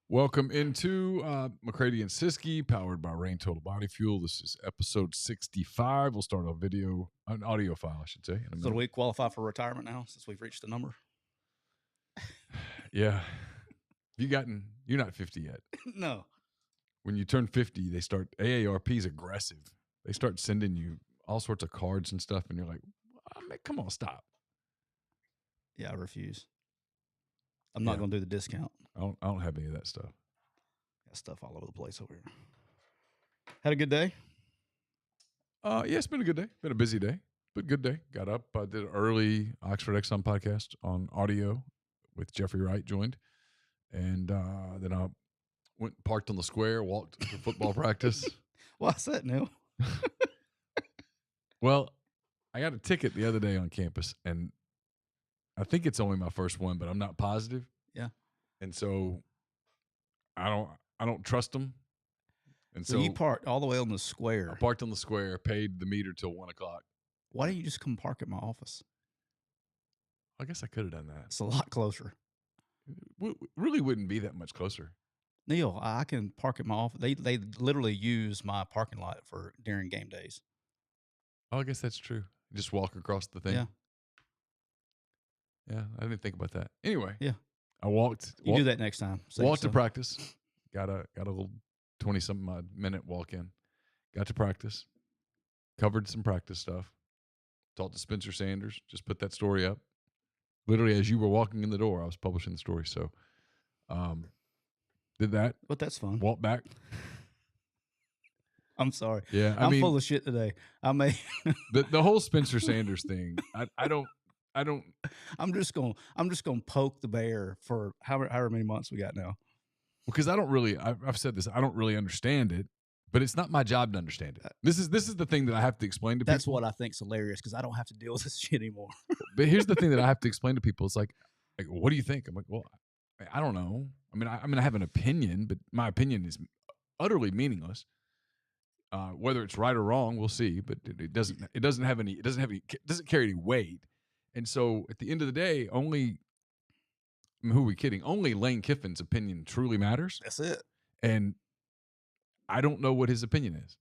Welcome into McCready and Siskey, powered by Rain Total Body Fuel. This is episode 65. We'll start an audio file, I should say. So do we qualify for retirement now since we've reached the number? Yeah. You're not 50 yet. No. When you turn 50, AARP's aggressive. They start sending you all sorts of cards and stuff, and you're like, oh, man, come on, stop. Yeah, I refuse. I'm not going to do the discount. I don't have any of that stuff. Got stuff all over the place over here. Had a good day? Yeah, it's been a good day. Been a busy day, but good day. Got up, did an early Oxford Exxon podcast on audio with Jeffrey Wright joined. And then I went parked on the square, walked to football practice. Why's that, Neal? Well, I got a ticket the other day on campus, and I think it's only my first one, but I'm not positive. Yeah. And so I don't trust them. And so you parked all the way on the square. I parked on the square, paid the meter till 1 o'clock. Why didn't you just come park at my office? I guess I could have done that. It's a lot closer. It really wouldn't be that much closer. Neal, I can park at my office. They literally use my parking lot during game days. Oh, I guess that's true. Just walk across the thing. Yeah. Yeah, I didn't think about that. Anyway. Yeah. I walked. You do that next time. Walked to practice. Got a little 20-something minute walk in. Got to practice. Covered some practice stuff. Talked to Spencer Sanders. Just put that story up. Literally, as you were walking in the door, I was publishing the story. So, did that. But that's fun. Walked back. I'm sorry. Yeah, I'm full of shit today. The whole Spencer Sanders thing. I don't. I'm just gonna poke the bear for however many months we got now. Because I don't really. I've said this. I don't really understand it, but it's not my job to understand it. This is the thing that I have to explain to people. That's what I think's hilarious because I don't have to deal with this shit anymore. But here's the thing that I have to explain to people. It's like, what do you think? I'm like, well, I don't know. I have an opinion, but my opinion is utterly meaningless. Whether it's right or wrong, we'll see. But it doesn't carry any weight. And so at the end of the day, who are we kidding? Only Lane Kiffin's opinion truly matters. That's it. And I don't know what his opinion is.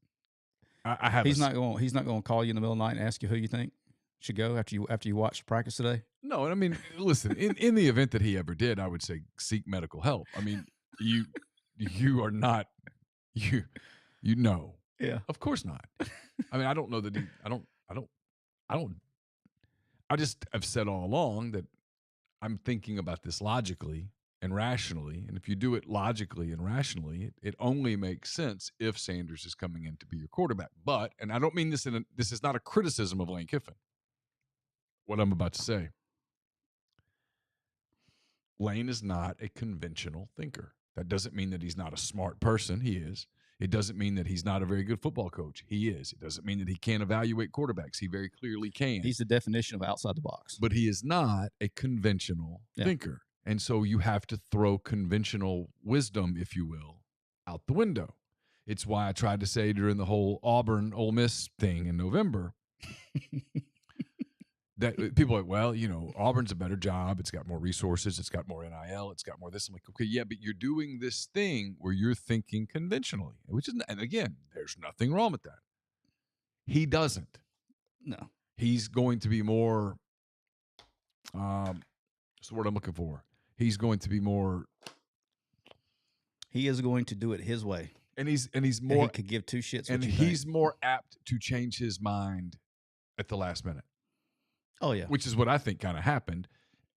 He's not going to call you in the middle of the night and ask you who you think should go after you watched practice today. No, and listen, in the event that he ever did, I would say seek medical help. You are not you know. Yeah. Of course not. I don't know that I just have said all along that I'm thinking about this logically and rationally. And if you do it logically and rationally, it only makes sense if Sanders is coming in to be your quarterback. But, and I don't mean this this is not a criticism of Lane Kiffin, what I'm about to say. Lane is not a conventional thinker. That doesn't mean that he's not a smart person. He is. It doesn't mean that he's not a very good football coach. He is. It doesn't mean that he can't evaluate quarterbacks. He very clearly can. He's the definition of outside the box. But he is not a conventional thinker. And so you have to throw conventional wisdom, if you will, out the window. It's why I tried to say during the whole Auburn-Ole Miss thing in November that people are like, well, Auburn's a better job. It's got more resources. It's got more NIL. It's got more this. I'm like, okay, yeah, but you're doing this thing where you're thinking conventionally, and again, there's nothing wrong with that. He doesn't. No. He's going to be more, what's the word I'm looking for? He's going to be more. He is going to do it his way. And he's more. He could give two shits. And he's more apt to change his mind at the last minute. Oh, yeah. Which is what I think kind of happened.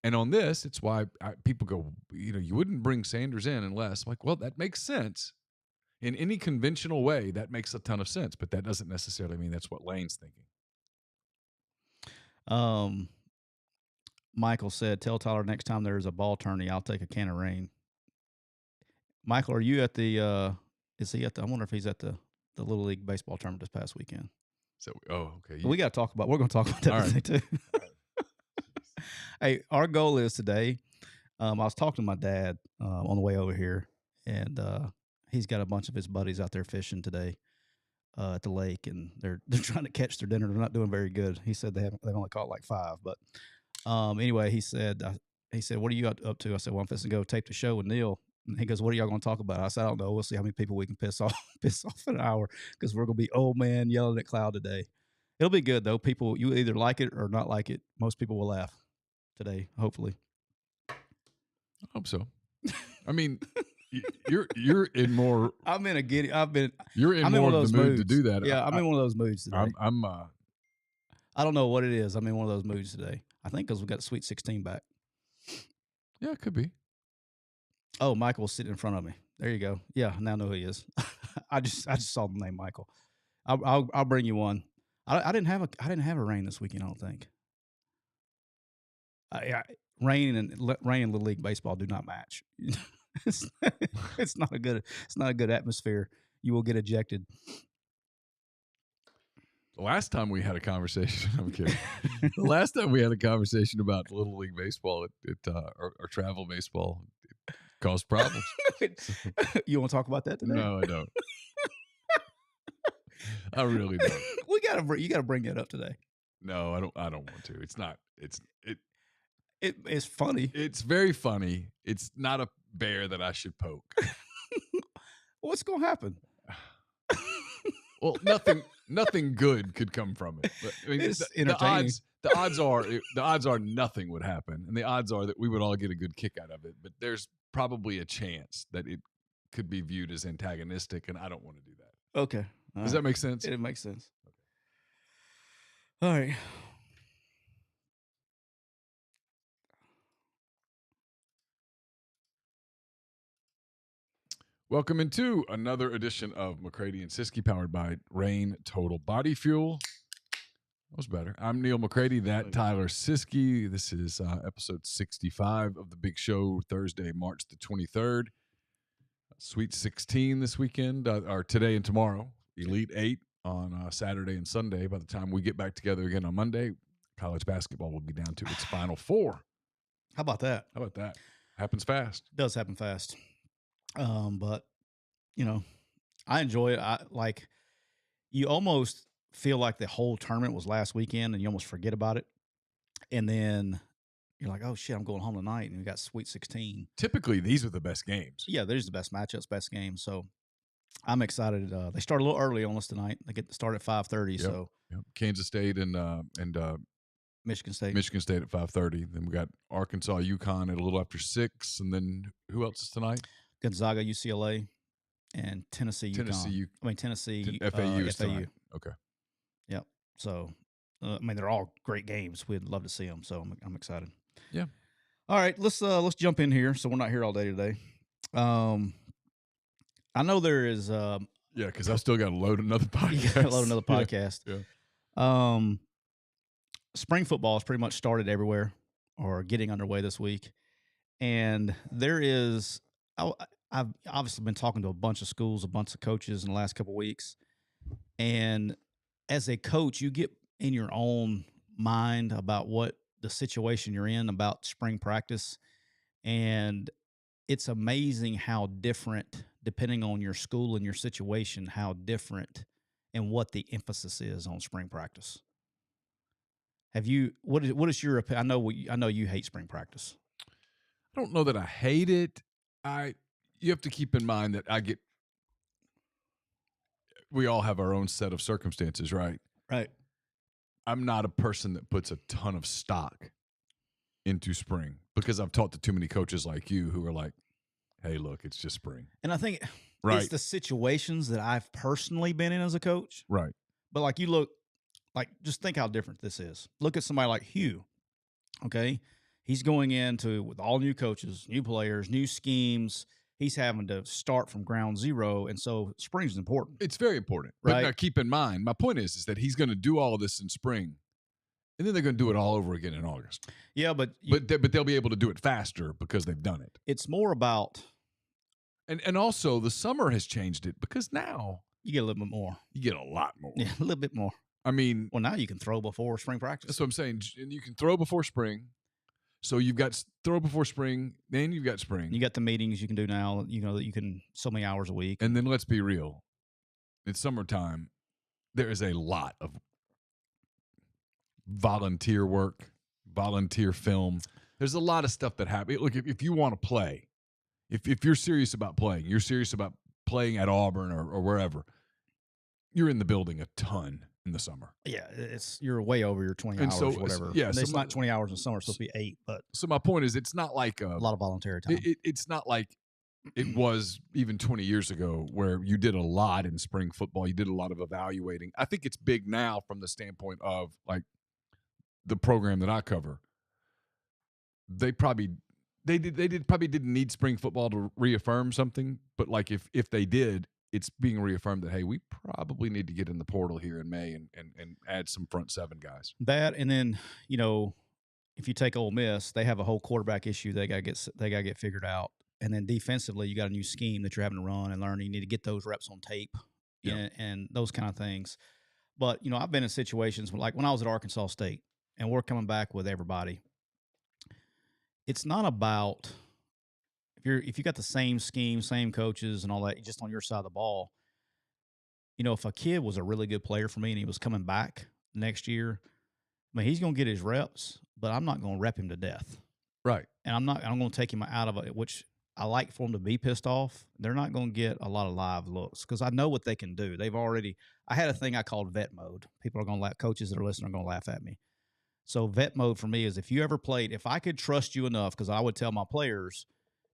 And on this, it's why people go, you wouldn't bring Sanders in unless, I'm like, well, that makes sense. In any conventional way, that makes a ton of sense. But that doesn't necessarily mean that's what Lane's thinking. Michael said, tell Tyler next time there's a ball tourney, I'll take a can of rain. Michael, are you at the, I wonder if he's at the Little League baseball tournament this past weekend. So, okay. We're going to talk about that today too. Hey, our goal is today, I was talking to my dad on the way over here, and he's got a bunch of his buddies out there fishing today at the lake, and they're trying to catch their dinner. They're not doing very good. He said they've only caught like 5, but anyway, he said, what are you up to? I said, well, I'm fixing to go tape the show with Neal. And he goes, "What are y'all going to talk about?" I said, "I don't know. We'll see how many people we can piss off in an hour because we're going to be old man yelling at cloud today." It'll be good though. People, you either like it or not like it. Most people will laugh today, hopefully. I hope so. I mean, you're in more. I'm in a giddy. You're in more of the mood to do that. Yeah, I'm in one of those moods today. I'm I don't know what it is. I'm in one of those moods today. I think because we got Sweet 16 back. Yeah, it could be. Oh, Michael's sitting in front of me. There you go. Yeah, now I know who he is. I just saw the name Michael. I'll bring you one. I didn't have a rain this weekend. I don't think. Yeah, rain and Little League baseball do not match. it's not a good atmosphere. You will get ejected. The last time we had a conversation, I'm kidding. The last time we had a conversation about Little League baseball, or travel baseball, it caused problems. You want to talk about that today? No, I don't. I really don't. You gotta bring that up today. No, I don't want to. It's not. It's funny. It's very funny. It's not a bear that I should poke. What's gonna happen? Well, nothing good could come from it. But, I mean, it's entertaining. The odds are nothing would happen, and the odds are that we would all get a good kick out of it. But there's probably a chance that it could be viewed as antagonistic, and I don't want to do that. Okay. Does that make sense? It makes sense. All right. Welcome into another edition of McCready and Siskey, powered by Rain Total Body Fuel. That was better. I'm Neal McCready. That Tyler Siskey. This is episode 65 of the Big Show, Thursday, March the 23rd. Sweet 16 this weekend, or today and tomorrow. Elite 8 on Saturday and Sunday. By the time we get back together again on Monday, college basketball will be down to its Final Four. How about that? Happens fast. It does happen fast. But I enjoy it. You almost feel like the whole tournament was last weekend and you almost forget about it. And then you're like, oh shit, I'm going home tonight. And we got Sweet 16. Typically these are the best games. Yeah, there's the best matchups, best games. So I'm excited. They start a little early on us tonight. They get to start at 5:30. Yep. So Kansas State and Michigan State. Michigan State at 5:30. Then we got Arkansas, UConn at a little after 6. And then who else is tonight? Gonzaga, UCLA, and Tennessee, UConn. Tennessee, FAU is tonight. Okay. Yep. So, they're all great games. We'd love to see them. So I'm excited. Yeah. All right, let's jump in here. So we're not here all day today. I know there is. Yeah, because I still got to load another podcast. You got to load another podcast. Yeah. Spring football has pretty much started everywhere or getting underway this week, and there is. I've obviously been talking to a bunch of schools, a bunch of coaches in the last couple of weeks. And as a coach, you get in your own mind about what the situation you're in about spring practice. And it's amazing how different, depending on your school and your situation, how different and what the emphasis is on spring practice. What is your opinion? I know you hate spring practice. I don't know that I hate it. You have to keep in mind that we all have our own set of circumstances, right? Right. I'm not a person that puts a ton of stock into spring because I've talked to too many coaches like you who are like, hey, look, it's just spring. And I think it's the situations that I've personally been in as a coach. Right. But just think how different this is. Look at somebody like Hugh. Okay. He's going into with all new coaches, new players, new schemes. He's having to start from ground zero, and so spring is important. It's very important. Right? But now keep in mind, my point is that he's going to do all this in spring, and then they're going to do it all over again in August. Yeah, but they'll be able to do it faster because they've done it. It's more about and also the summer has changed it because now you get a little bit more. You get a lot more. Yeah, a little bit more. I mean, well, now you can throw before spring practice. That's what I'm saying. And you can throw before spring. So you've got throw before spring, then you've got spring. You got the meetings you can do now, that you can so many hours a week. And then let's be real. It's summertime. There is a lot of volunteer work, volunteer film. There's a lot of stuff that happens. Look, if you want to play, If you're serious about playing, you're serious about playing at Auburn or wherever, you're in the building a ton in the summer. Yeah, you're way over your 20 And hours, so, whatever. yeah, And so it's not 20 hours in summer; it's supposed to be 8. But so my point is, it's not like a lot of voluntary time. it's not like it was even 20 years ago where you did a lot in spring football. You did a lot of evaluating. I think it's big now from the standpoint of like the program that I cover. They probably didn't need spring football to reaffirm something, but like if they did, it's being reaffirmed that, hey, we probably need to get in the portal here in May and add some front seven guys. That, and then, if you take Ole Miss, they have a whole quarterback issue they got to get figured out. And then defensively, you got a new scheme that you're having to run and learn. You need to get those reps on tape and those kind of things. But, I've been in situations like when I was at Arkansas State and we're coming back with everybody. It's not about if you got the same scheme, same coaches and all that, just on your side of the ball. If a kid was a really good player for me and he was coming back next year, I mean, he's going to get his reps, but I'm not going to rep him to death. Right. And I'm going to take him out of it, which I like for them to be pissed off. They're not going to get a lot of live looks because I know what they can do. I had a thing I called vet mode. People are going to laugh. Coaches that are listening are going to laugh at me. So vet mode for me is if you ever played, if I could trust you enough, because I would tell my players,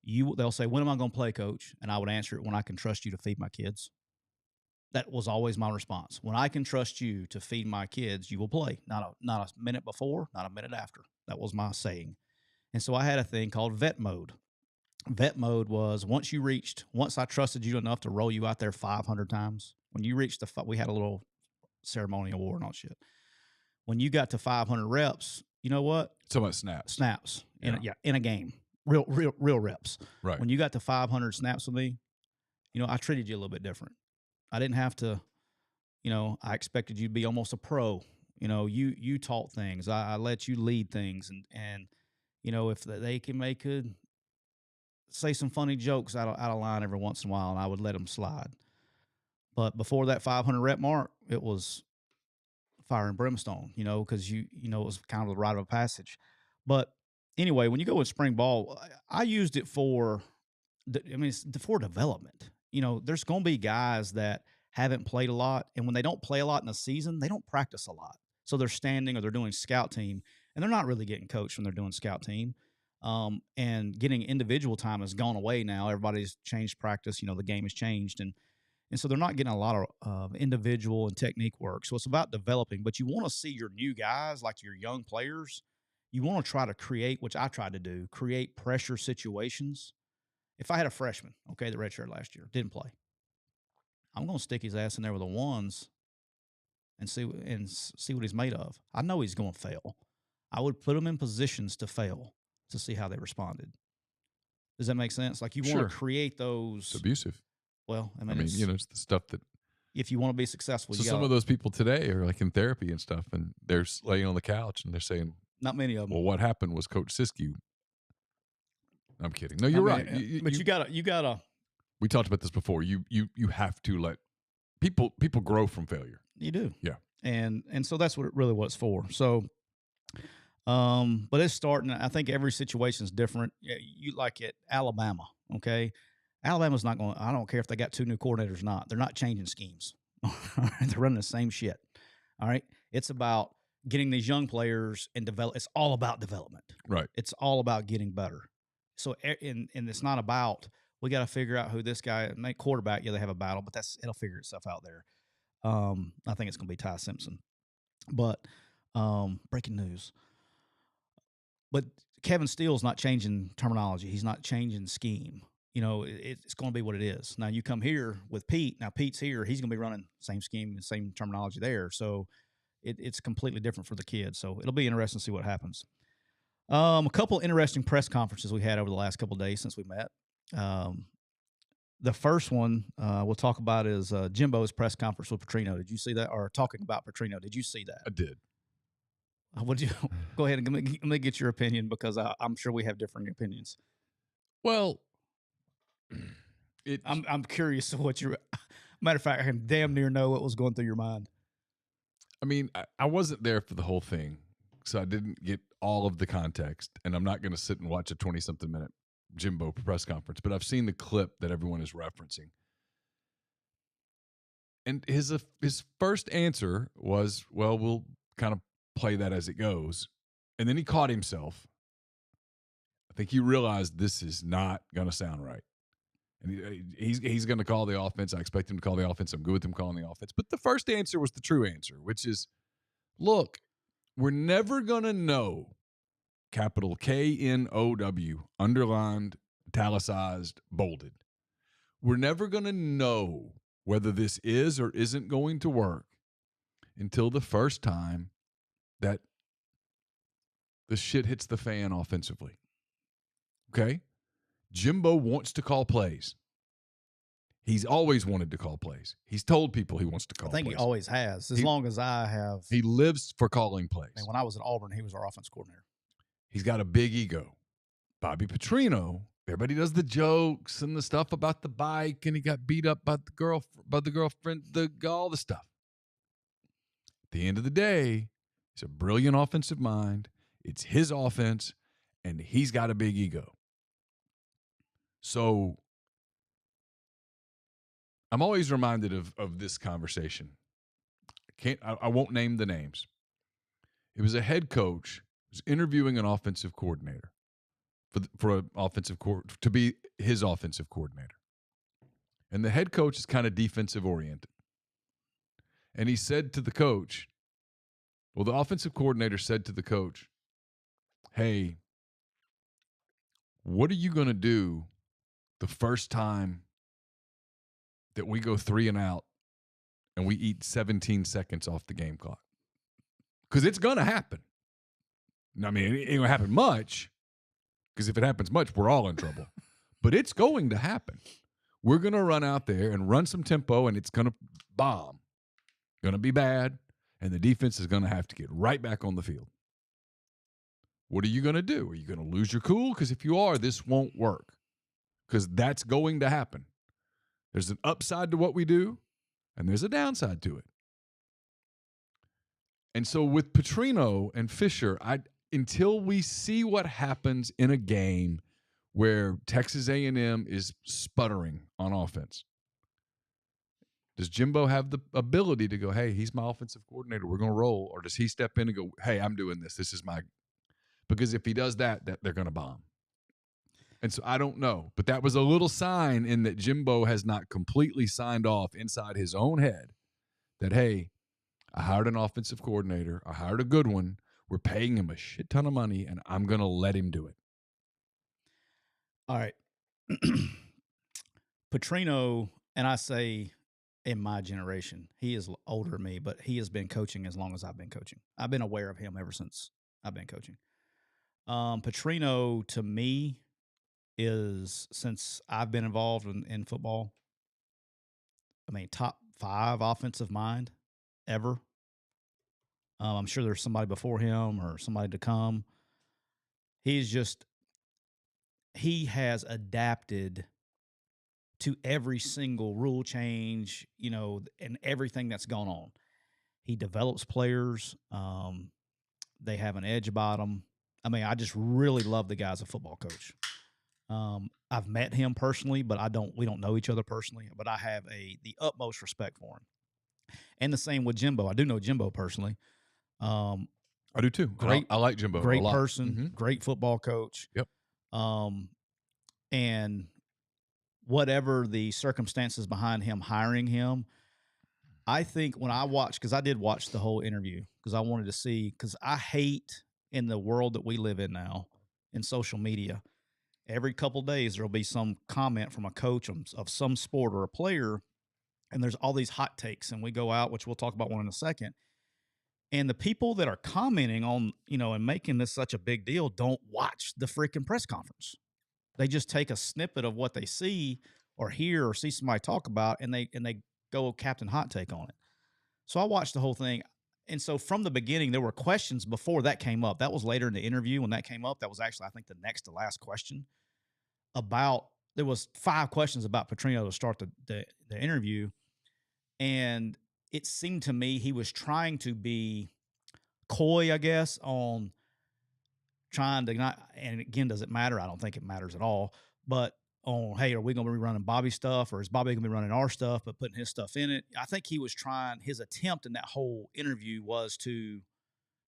they'll say, when am I going to play, coach? And I would answer it, when I can trust you to feed my kids. That was always my response. When I can trust you to feed my kids, you will play. Not a minute before, not a minute after. That was my saying. And so I had a thing called vet mode. Vet mode was once I trusted you enough to roll you out there 500 times, when you reached we had a little ceremonial award and all shit. When you got to 500 reps, you know what? It's about snaps. Snaps. In a game. Real reps. Right. When you got to 500 snaps with me, I treated you a little bit different. I didn't have to, I expected you to be almost a pro. You taught things. I let you lead things. And if they could say some funny jokes out of line every once in a while, and I would let them slide. But before that 500 rep mark, it was fire and brimstone, because it was kind of the rite of passage. But anyway, when you go with spring ball, I used it for development. There's going to be guys that haven't played a lot, and when they don't play a lot in the season, they don't practice a lot. So they're standing or they're doing scout team, and they're not really getting coached when they're doing scout team. And getting individual time has gone away now. Everybody's changed practice. The game has changed, and so they're not getting a lot of individual and technique work. So it's about developing, but you want to see your new guys, like your young players, you want to try to create, which I tried to do, create pressure situations. If I had a freshman, that redshirted last year, didn't play, I'm going to stick his ass in there with the ones and see what he's made of. I know he's going to fail. I would put him in positions to fail to see how they responded. Does that make sense? Like you want to create those. It's abusive. Well, it's the stuff that. If you want to be successful, so some of those people today are like in therapy and stuff, and they're laying on the couch and they're saying, not many of them. Well, what happened was Coach Siskey. I'm kidding. No, you're right. But you gotta. We talked about this before. You have to let people grow from failure. You do. Yeah. And so that's what it's for. So, but it's starting. I think every situation is different. You like at Alabama, okay? Alabama's not going. I don't care if they got 2 new coordinators or not. They're not changing schemes. They're running the same shit. All right. It's about getting these young players and develop. It's all about development. Right. It's all about getting better. So, and it's not about we got to figure out who this guy make quarterback. Yeah, they have a battle, but it'll figure itself out there. I think it's going to be Ty Simpson. But breaking news. But Kevin Steele's not changing terminology. He's not changing scheme. It's going to be what it is. Now, you come here with Pete. Now, Pete's here. He's going to be running same scheme, same terminology there. So it's completely different for the kids. So it'll be interesting to see what happens. A couple interesting press conferences we had over the last couple of days since we met. The first one we'll talk about is Jimbo's press conference with Petrino. Did you see that? Or talking about Petrino, did you see that? I did. Would you go ahead and let me get your opinion, because I'm sure we have different opinions. Well, I'm curious of what your matter of fact, I can damn near know what was going through your mind. I mean, I wasn't there for the whole thing, so I didn't get all of the context, and I'm not going to sit and watch a 20-something minute Jimbo press conference, but I've seen the clip that everyone is referencing. And his first answer was, well, we'll kind of play that as it goes. And then he caught himself. I think he realized this is not going to sound right. And he's going to call the offense. I expect him to call the offense. I'm good with him calling the offense. But the first answer was the true answer, which is, look, we're never going to know, capital KNOW, underlined, italicized, bolded. We're never going to know whether this is or isn't going to work until the first time that the shit hits the fan offensively. Okay? Jimbo wants to call plays. He's always wanted to call plays. He's told people he wants to call plays. I think he always has, as long as I have. He lives for calling plays. I mean, when I was at Auburn, he was our offense coordinator. He's got a big ego. Bobby Petrino, everybody does the jokes and the stuff about the bike, and he got beat up by the girlfriend, all the stuff. At the end of the day, he's a brilliant offensive mind. It's his offense, and he's got a big ego. So I'm always reminded of this conversation. I won't name the names. It was a head coach who was interviewing an offensive coordinator for an offensive to be his offensive coordinator. And the head coach is kind of defensive oriented. And he said to the coach, well, the offensive coordinator said to the coach, hey, what are you going to do the first time that we go 3 and out and we eat 17 seconds off the game clock? Because it's going to happen. I mean, it ain't going to happen much, because if it happens much, we're all in trouble. But it's going to happen. We're going to run out there and run some tempo, and it's going to bomb. Going to be bad, and the defense is going to have to get right back on the field. What are you going to do? Are you going to lose your cool? Because if you are, this won't work. Because that's going to happen. There's an upside to what we do, and there's a downside to it. And so with Petrino and Fisher, until we see what happens in a game where Texas A&M is sputtering on offense, does Jimbo have the ability to go, hey, he's my offensive coordinator, we're going to roll? Or does he step in and go, hey, I'm doing this. This is my – because if he does that they're going to bomb. And so I don't know. But that was a little sign in that Jimbo has not completely signed off inside his own head that, hey, I hired an offensive coordinator. I hired a good one. We're paying him a shit ton of money, and I'm going to let him do it. All right. Petrino, and I say in my generation, he is older than me, but he has been coaching as long as I've been coaching. I've been aware of him ever since I've been coaching. Petrino, to me, is, since I've been involved in football, I mean, top 5 offensive mind ever. I'm sure there's somebody before him or somebody to come. He has adapted to every single rule change, and everything that's gone on. He develops players. They have an edge about them. I mean, I just really love the guy as a football coach. I've met him personally, but we don't know each other personally, but I have the utmost respect for him. And the same with Jimbo. I do know Jimbo personally. I do too. Great, I like Jimbo. Great a lot. person, great football coach. Yep. And whatever the circumstances behind him hiring him, I think when I watched, because I did watch the whole interview, because I wanted to see, because I hate, in the world that we live in now, in social media, every couple of days there'll be some comment from a coach of some sport or a player, and there's all these hot takes, and we go out, which we'll talk about one in a second. And the people that are commenting on, and making this such a big deal don't watch the freaking press conference. They just take a snippet of what they see or hear or see somebody talk about, and they go Captain Hot Take on it. So I watched the whole thing. And so from the beginning, there were questions before that came up. That was later in the interview when that came up. That was actually, I think, the next to last question. There was 5 questions about Petrino to start the interview. And it seemed to me he was trying to be coy, I guess, on trying to not, and again, does it matter? I don't think it matters at all. But on, hey, are we going to be running Bobby stuff, or is Bobby going to be running our stuff, but putting his stuff in it? I think he was trying, his attempt in that whole interview was to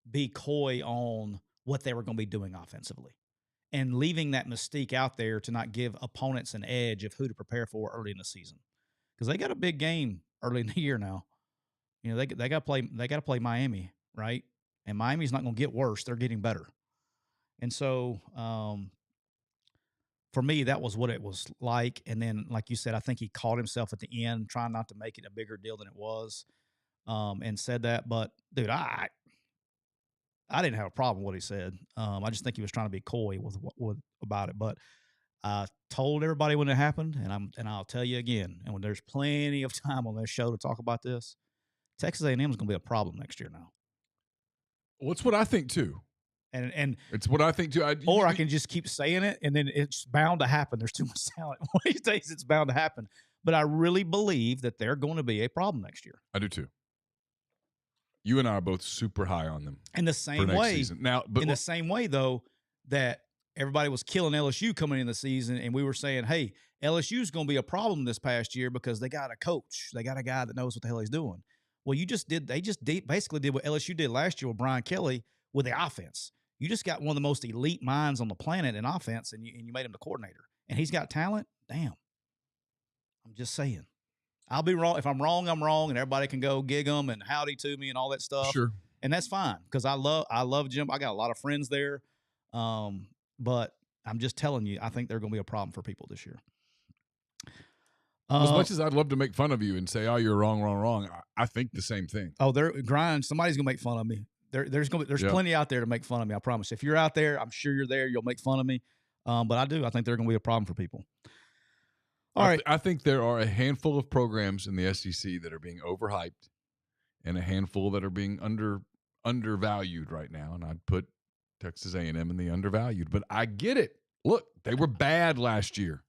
be coy on what they were going to be doing offensively and leaving that mystique out there to not give opponents an edge of who to prepare for early in the season. Because they got a big game early in the year now. You know, they got to play Miami, right? And Miami's not going to get worse; they're getting better. And so, for me, that was what it was like. And then, like you said, I think he caught himself at the end, trying not to make it a bigger deal than it was, and said that. But dude, I didn't have a problem with what he said. I just think he was trying to be coy with about it. But I told everybody when it happened, and I'll tell you again. And when there's plenty of time on this show to talk about this, Texas A&M is going to be a problem next year now. Well, it's what I think too. And it's what I think too. I can just keep saying it, and then it's bound to happen. There's too much talent. One of these days, it's bound to happen. But I really believe that they're going to be a problem next year. I do too. You and I are both super high on them. In the same way, the same way though, that everybody was killing LSU coming in the season, and we were saying, hey, LSU is going to be a problem this past year because they got a coach, they got a guy that knows what the hell he's doing. Well, they basically did what LSU did last year with Brian Kelly with the offense. You just got one of the most elite minds on the planet in offense, and you made him the coordinator. And he's got talent. Damn. I'm just saying. I'll be wrong. If I'm wrong, I'm wrong, and everybody can go gig them and howdy to me and all that stuff. Sure. And that's fine because I love Jim. I got a lot of friends there. But I'm just telling you, I think they're going to be a problem for people this year. As much as I'd love to make fun of you and say, oh, you're wrong, I think the same thing. Oh, somebody's going to make fun of me. There's plenty out there to make fun of me, I promise. If you're out there, I'm sure you're there. You'll make fun of me. But I think they're going to be a problem for people. All right. I think there are a handful of programs in the SEC that are being overhyped and a handful that are being undervalued right now. And I'd put Texas A&M in the undervalued. But I get it. Look, they were bad last year.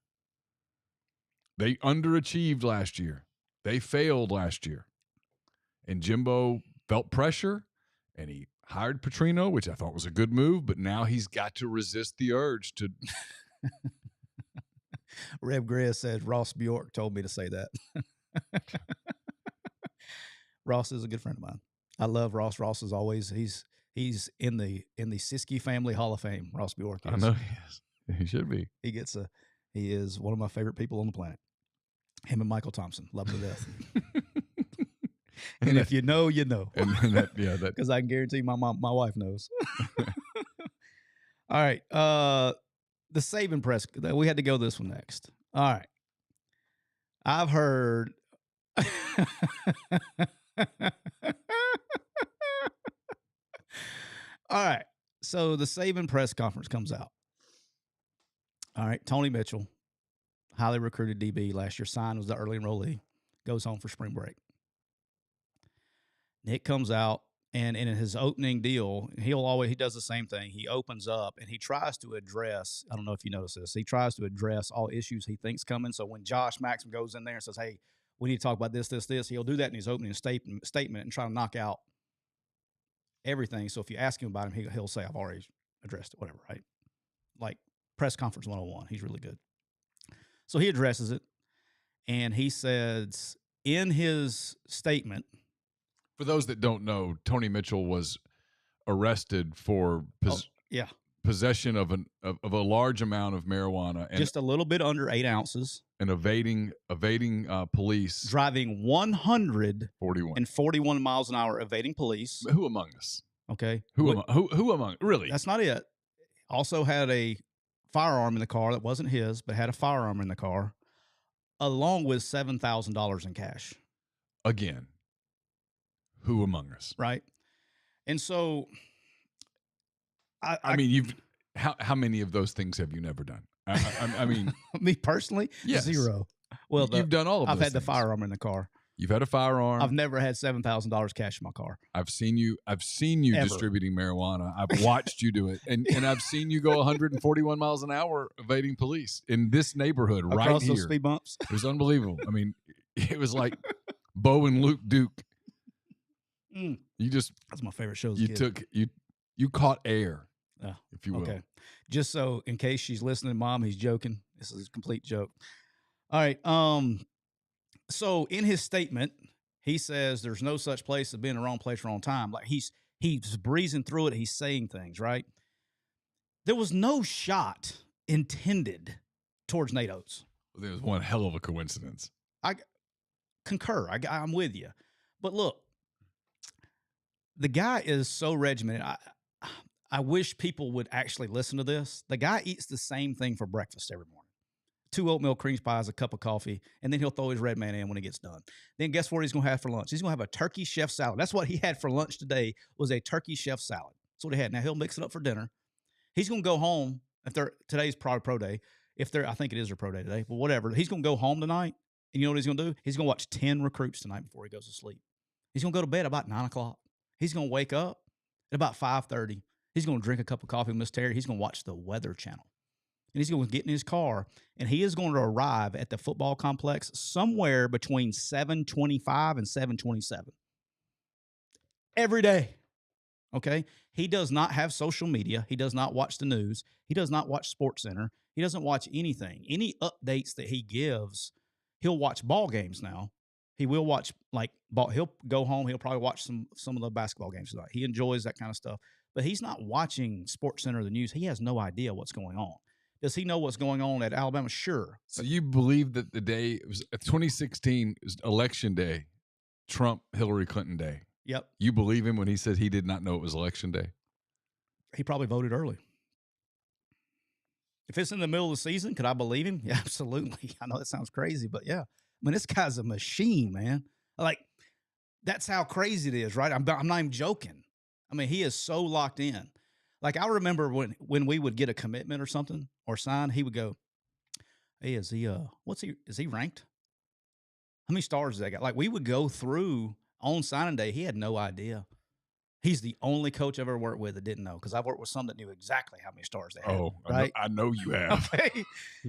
They underachieved last year. They failed last year. And Jimbo felt pressure. And he hired Petrino, which I thought was a good move, but now he's got to resist the urge to. Reb Grizz said Ross Bjork told me to say that. Ross is a good friend of mine. I love Ross. Ross is always he's in the Siskey family Hall of Fame. Ross Bjork is. I know he is. He should be. He is one of my favorite people on the planet. Him and Michael Thompson, love to death. And if you know, you know. Because I can guarantee my wife knows. All right. The Saban press. We had to go this one next. All right. I've heard. All right. So the Saban press conference comes out. All right. Tony Mitchell, highly recruited DB last year, signed, was the early enrollee, goes home for spring break. Nick comes out, and in his opening deal, he does the same thing. He opens up, and he tries to address, I don't know if you notice this, he tries to address all issues he thinks coming. So when Josh Maxim goes in there and says, hey, we need to talk about this, he'll do that in his opening statement and try to knock out everything. So if you ask him about him, he'll say, I've already addressed it, whatever, right? Like press conference 101. He's really good. So he addresses it, and he says in his statement, for those that don't know, Tony Mitchell was arrested for possession of a large amount of marijuana, and just a little bit under 8 ounces, and evading police, driving 141 miles an hour, evading police. Who among us? Okay, who among really? That's not it. Also had a firearm in the car that wasn't his, but had a firearm in the car, along with $7,000 in cash. Again. Who among us? Right. And so I mean, how many of those things have you never done? I mean, me personally, yes. 0. Well, you've done all of I've those had things. The firearm in the car. You've had a firearm. I've never had $7,000 cash in my car. I've seen you Ever. distributing marijuana. I've watched you do it. And I've seen you go 141 miles an hour evading police in this neighborhood right Across here. those speed bumps. It was unbelievable. I mean, it was like Bo and Luke Duke. You just, that's my favorite show. You caught air. if you will. Okay. Just so in case she's listening, Mom, he's joking. This is a complete joke. All right. So in his statement, he says there's no such place as being in the wrong place, wrong time. Like he's breezing through it. He's saying things, right? There was no shot intended towards Nate Oates. There was one hell of a coincidence. I concur. I'm with you. But look, the guy is so regimented. I wish people would actually listen to this. The guy eats the same thing for breakfast every morning. 2 oatmeal cream pies, a cup of coffee, and then he'll throw his red man in when he gets done. Then guess what he's going to have for lunch? He's going to have a turkey chef salad. That's what he had for lunch today, was a turkey chef salad. That's what he had. Now he'll mix it up for dinner. He's going to go home. Today's probably pro day. I think it is their pro day today, but whatever. He's going to go home tonight, and you know what he's going to do? He's going to watch 10 recruits tonight before he goes to sleep. He's going to go to bed about 9 o'clock. He's going to wake up at about 5:30. He's going to drink a cup of coffee with Miss Terry. He's going to watch the Weather Channel. And he's going to get in his car, and he is going to arrive at the football complex somewhere between 7:25 and 7:27 every day. Okay? He does not have social media. He does not watch the news. He does not watch SportsCenter. He doesn't watch anything. Any updates that he gives, he'll watch ball games now. He will watch he'll go home. He'll probably watch some of the basketball games tonight. He enjoys that kind of stuff, but he's not watching SportsCenter or the news. He has no idea what's going on. Does he know what's going on at Alabama? Sure. So you believe that the day it was 2016 was election day, Trump, Hillary Clinton day. Yep. You believe him when he said he did not know it was election day? He probably voted early. If it's in the middle of the season, could I believe him? Yeah, absolutely. I know that sounds crazy, but yeah. I mean, this guy's a machine, man. Like, that's how crazy it is, right? I'm not even joking. I mean, he is so locked in. Like, I remember when we would get a commitment or something or sign, he would go, "Hey, is he ranked? How many stars does that got?" Like, we would go through on signing day. He had no idea. He's the only coach I've ever worked with that didn't know, because I've worked with some that knew exactly how many stars they had. Oh, right? I know you have. Okay.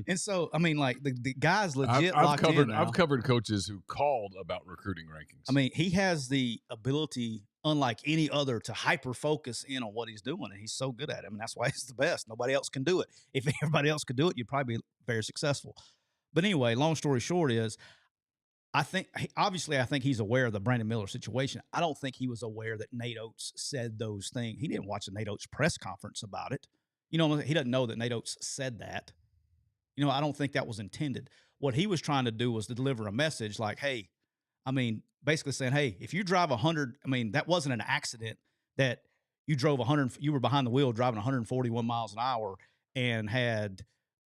And so, I mean, like, the guy's legit locked in now. I've covered coaches who called about recruiting rankings. I mean, he has the ability, unlike any other, to hyper-focus in on what he's doing, and he's so good at it. I mean, that's why he's the best. Nobody else can do it. If everybody else could do it, you'd probably be very successful. But anyway, long story short is, I think he's aware of the Brandon Miller situation. I don't think he was aware that Nate Oates said those things. He didn't watch the Nate Oates press conference about it. You know, he doesn't know that Nate Oates said that. You know, I don't think that was intended. What he was trying to do was to deliver a message like, hey, I mean, basically saying, hey, if you drive 100, I mean, that wasn't an accident that you drove 100, you were behind the wheel driving 141 miles an hour and had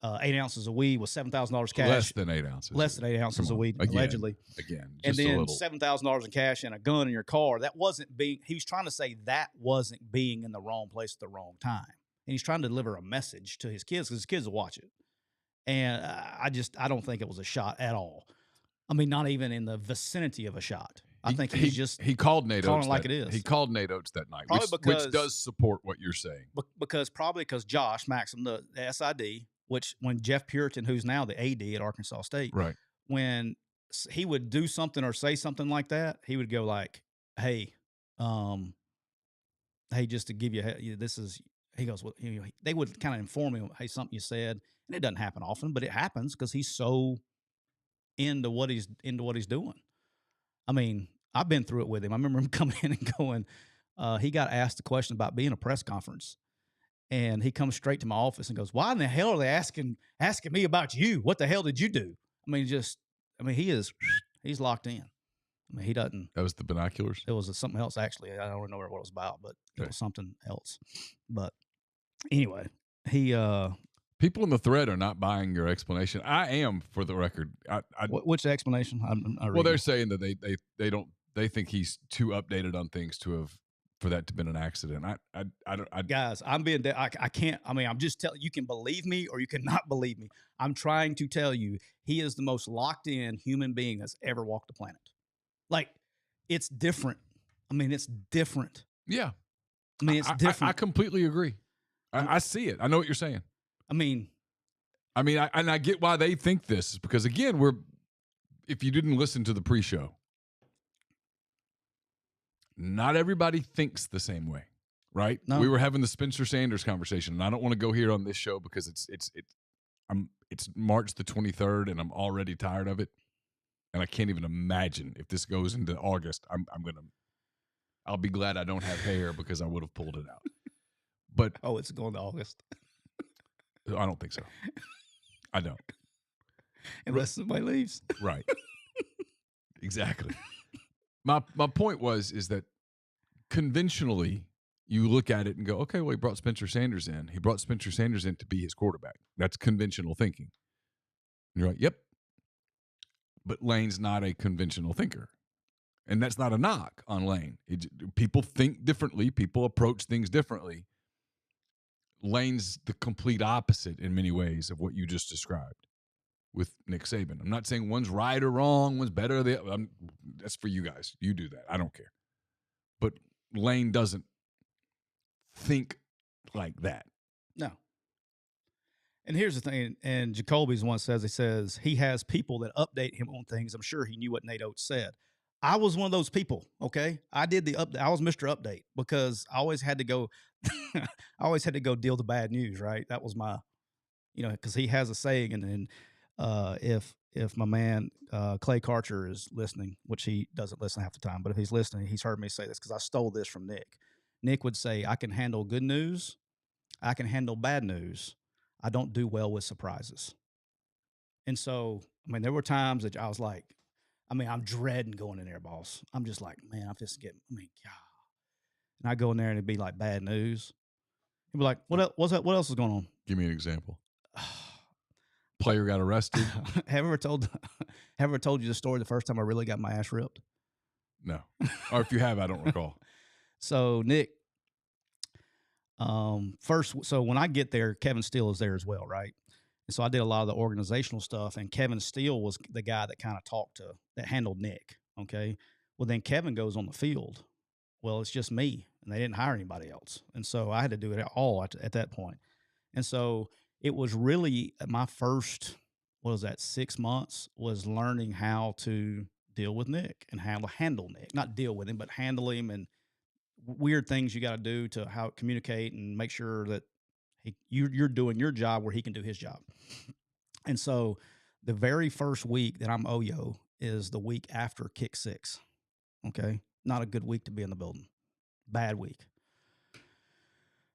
8 ounces of weed with $7,000 cash. Less than 8 ounces. Less than 8 ounces of weed, allegedly. Again. And then $7,000 in cash and a gun in your car. That wasn't being, he was trying to say that wasn't being in the wrong place at the wrong time. And he's trying to deliver a message to his kids, because his kids will watch it. And I don't think it was a shot at all. I mean, not even in the vicinity of a shot. I think he called Nate Oates like it is. He called Nate Oates that night, which does support what you're saying. Because Josh Maxim, the SID, which when Jeff Puritan, who's now the AD at Arkansas State, right, when he would do something or say something like that, he would go like, "Hey, just to give you this is." He goes, well, they would kind of inform him, "Hey, something you said," and it doesn't happen often, but it happens because he's so into what he's doing. I mean, I've been through it with him. I remember him coming in and going, he got asked a question about being a press conference, and he comes straight to my office and goes, "Why in the hell are they asking me about you? What the hell did you do?" I mean, he's locked in. I mean, he doesn't. That was the binoculars? It was something else, actually. I don't know what it was about, but it was something else. But anyway, people in the thread are not buying your explanation. I am, for the record. Which explanation? Well, they're saying that they think he's too updated on things for that to have been an accident. Guys, I can't. I mean, I'm just telling you. Can believe me or you cannot believe me. I'm trying to tell you, he is the most locked in human being that's ever walked the planet. Like, it's different. I mean, it's different. Yeah. I mean, it's different. I completely agree. I see it. I know what you're saying. I mean, I get why they think this, because again, if you didn't listen to the pre-show, not everybody thinks the same way. right? No. We were having the Spencer Sanders conversation, and I don't want to go here on this show because it's March the 23rd, and I'm already tired of it, and I can't even imagine if this goes into August. I'll be glad I don't have hair because I would have pulled it out. But It's going to August. I don't think so. I don't. Unless somebody leaves. Right. Exactly. My point is that conventionally you look at it and go, okay, well, he brought Spencer Sanders in. He brought Spencer Sanders in to be his quarterback. That's conventional thinking. And you're like, yep. But Lane's not a conventional thinker. And that's not a knock on Lane. People think differently. People approach things differently. Lane's the complete opposite in many ways of what you just described with Nick Saban. I'm not saying one's right or wrong, one's better. That's for you guys. You do that. I don't care. But Lane doesn't think like that. No. And here's the thing, and Jacoby's one says he has people that update him on things. I'm sure he knew what Nate Oates said. I was one of those people, okay? I did the update. I was Mr. Update because I always had to go deal the bad news, right? That was my, because he has a saying, and then if my man Clay Karcher is listening, which he doesn't listen half the time, but if he's listening, he's heard me say this because I stole this from Nick. Nick would say, I can handle good news. I can handle bad news. I don't do well with surprises. And so, there were times that I was like, I'm dreading going in there, boss. I'm just like, man, I'm just getting, God. And I go in there and it'd be like bad news. He'd be like, what else is going on? Give me an example. Player got arrested. Have I ever told you the story the first time I really got my ass ripped? No. Or if you have, I don't recall. So Nick, so when I get there, Kevin Steele is there as well, right? And so I did a lot of the organizational stuff, and Kevin Steele was the guy that kind of that handled Nick. Okay. Well, then Kevin goes on the field. Well, it's just me, and they didn't hire anybody else. And so I had to do it all at that point. And so it was really my first, 6 months was learning how to deal with Nick and how to handle Nick, not deal with him, but handle him and weird things you got to do to how communicate and make sure that you're doing your job where he can do his job. And so the very first week that I'm OYO is the week after kick 6. Okay. Not a good week to be in the building. Bad week.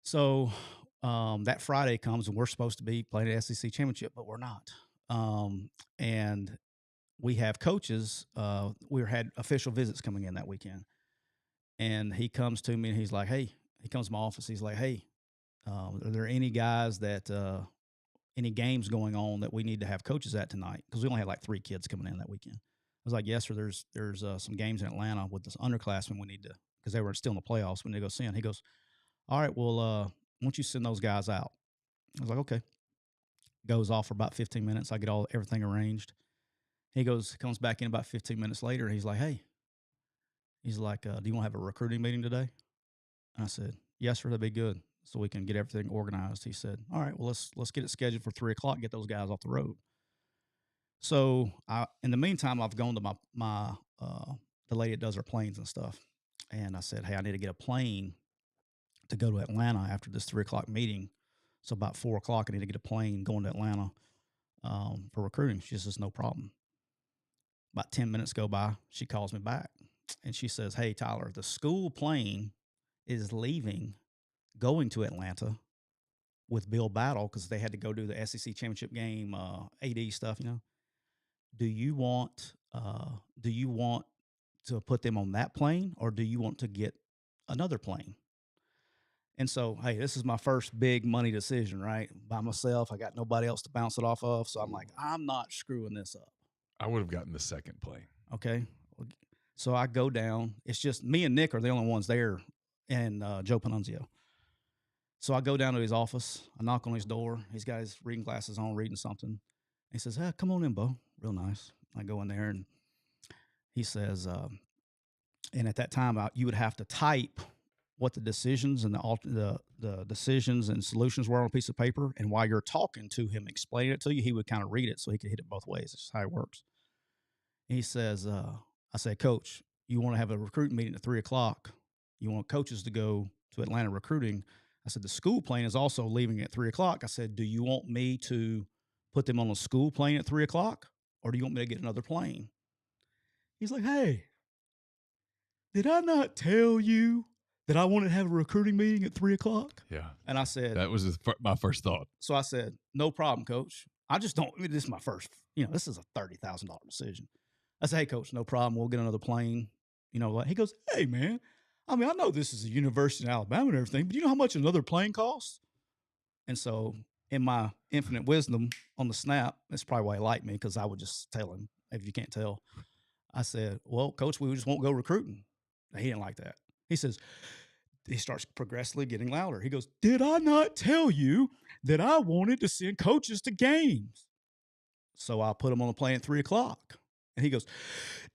So that Friday comes and we're supposed to be playing the SEC championship, but we're not. And we have coaches. We had official visits coming in that weekend. And he comes to me and he's like, hey, he comes to my office. He's like, hey, are there any guys that any games going on that we need to have coaches at tonight? Because we only had like 3 kids coming in that weekend. I was like, yes, sir. There's some games in Atlanta with this underclassmen we need to, because they were still in the playoffs. We need to go see them. He goes, all right, well, why don't you send those guys out? I was like, okay. Goes off for about 15 minutes. I get everything arranged. He comes back in about 15 minutes later. And he's like, hey, do you want to have a recruiting meeting today? And I said, yes, sir. That'd be good. So we can get everything organized. He said, all right, well, let's get it scheduled for 3:00, get those guys off the road. So in the meantime, I've gone to the lady that does our planes and stuff. And I said, hey, I need to get a plane to go to Atlanta after this 3:00 meeting. So about 4:00, I need to get a plane going to Atlanta for recruiting. She says, no problem. About 10 minutes go by. She calls me back and she says, hey, Tyler, the school plane is leaving, going to Atlanta with Bill Battle because they had to go do the SEC championship game, AD stuff, Do you want to put them on that plane, or do you want to get another plane? And so, hey, this is my first big money decision, right? By myself. I got nobody else to bounce it off of. So I'm like, I'm not screwing this up. I would have gotten the second plane. Okay. So I go down. It's just me and Nick are the only ones there, and Joe Panunzio. So I go down to his office. I knock on his door. He's got his reading glasses on, reading something. He says, hey, come on in, Bo. Real nice. I go in there, and he says, and at that time, you would have to type what the decisions and the decisions and solutions were on a piece of paper. And while you're talking to him, explaining it to you, he would kind of read it so he could hit it both ways. That's how it works. And he says, I said, Coach, you want to have a recruiting meeting at 3:00. You want coaches to go to Atlanta recruiting. I said, the school plane is also leaving at 3 o'clock. I said, do you want me to put them on a school plane at 3 o'clock, or do you want me to get another plane? He's like, hey, did I not tell you that I wanted to have a recruiting meeting at 3 o'clock? Yeah. And I said, that was my first thought. So I said, no problem, coach. I just don't, this is my first, this is a $30,000 decision. I said, hey, coach, no problem. We'll get another plane. He goes, hey, man, I know this is a university in Alabama and everything, but you know how much another plane costs? And so in my infinite wisdom on the snap, that's probably why he liked me, because I would just tell him, if you can't tell. I said, well, coach, we just won't go recruiting. He didn't like that. He says, he starts progressively getting louder. He goes, did I not tell you that I wanted to send coaches to games? So I put him on the plane at 3 o'clock. And he goes,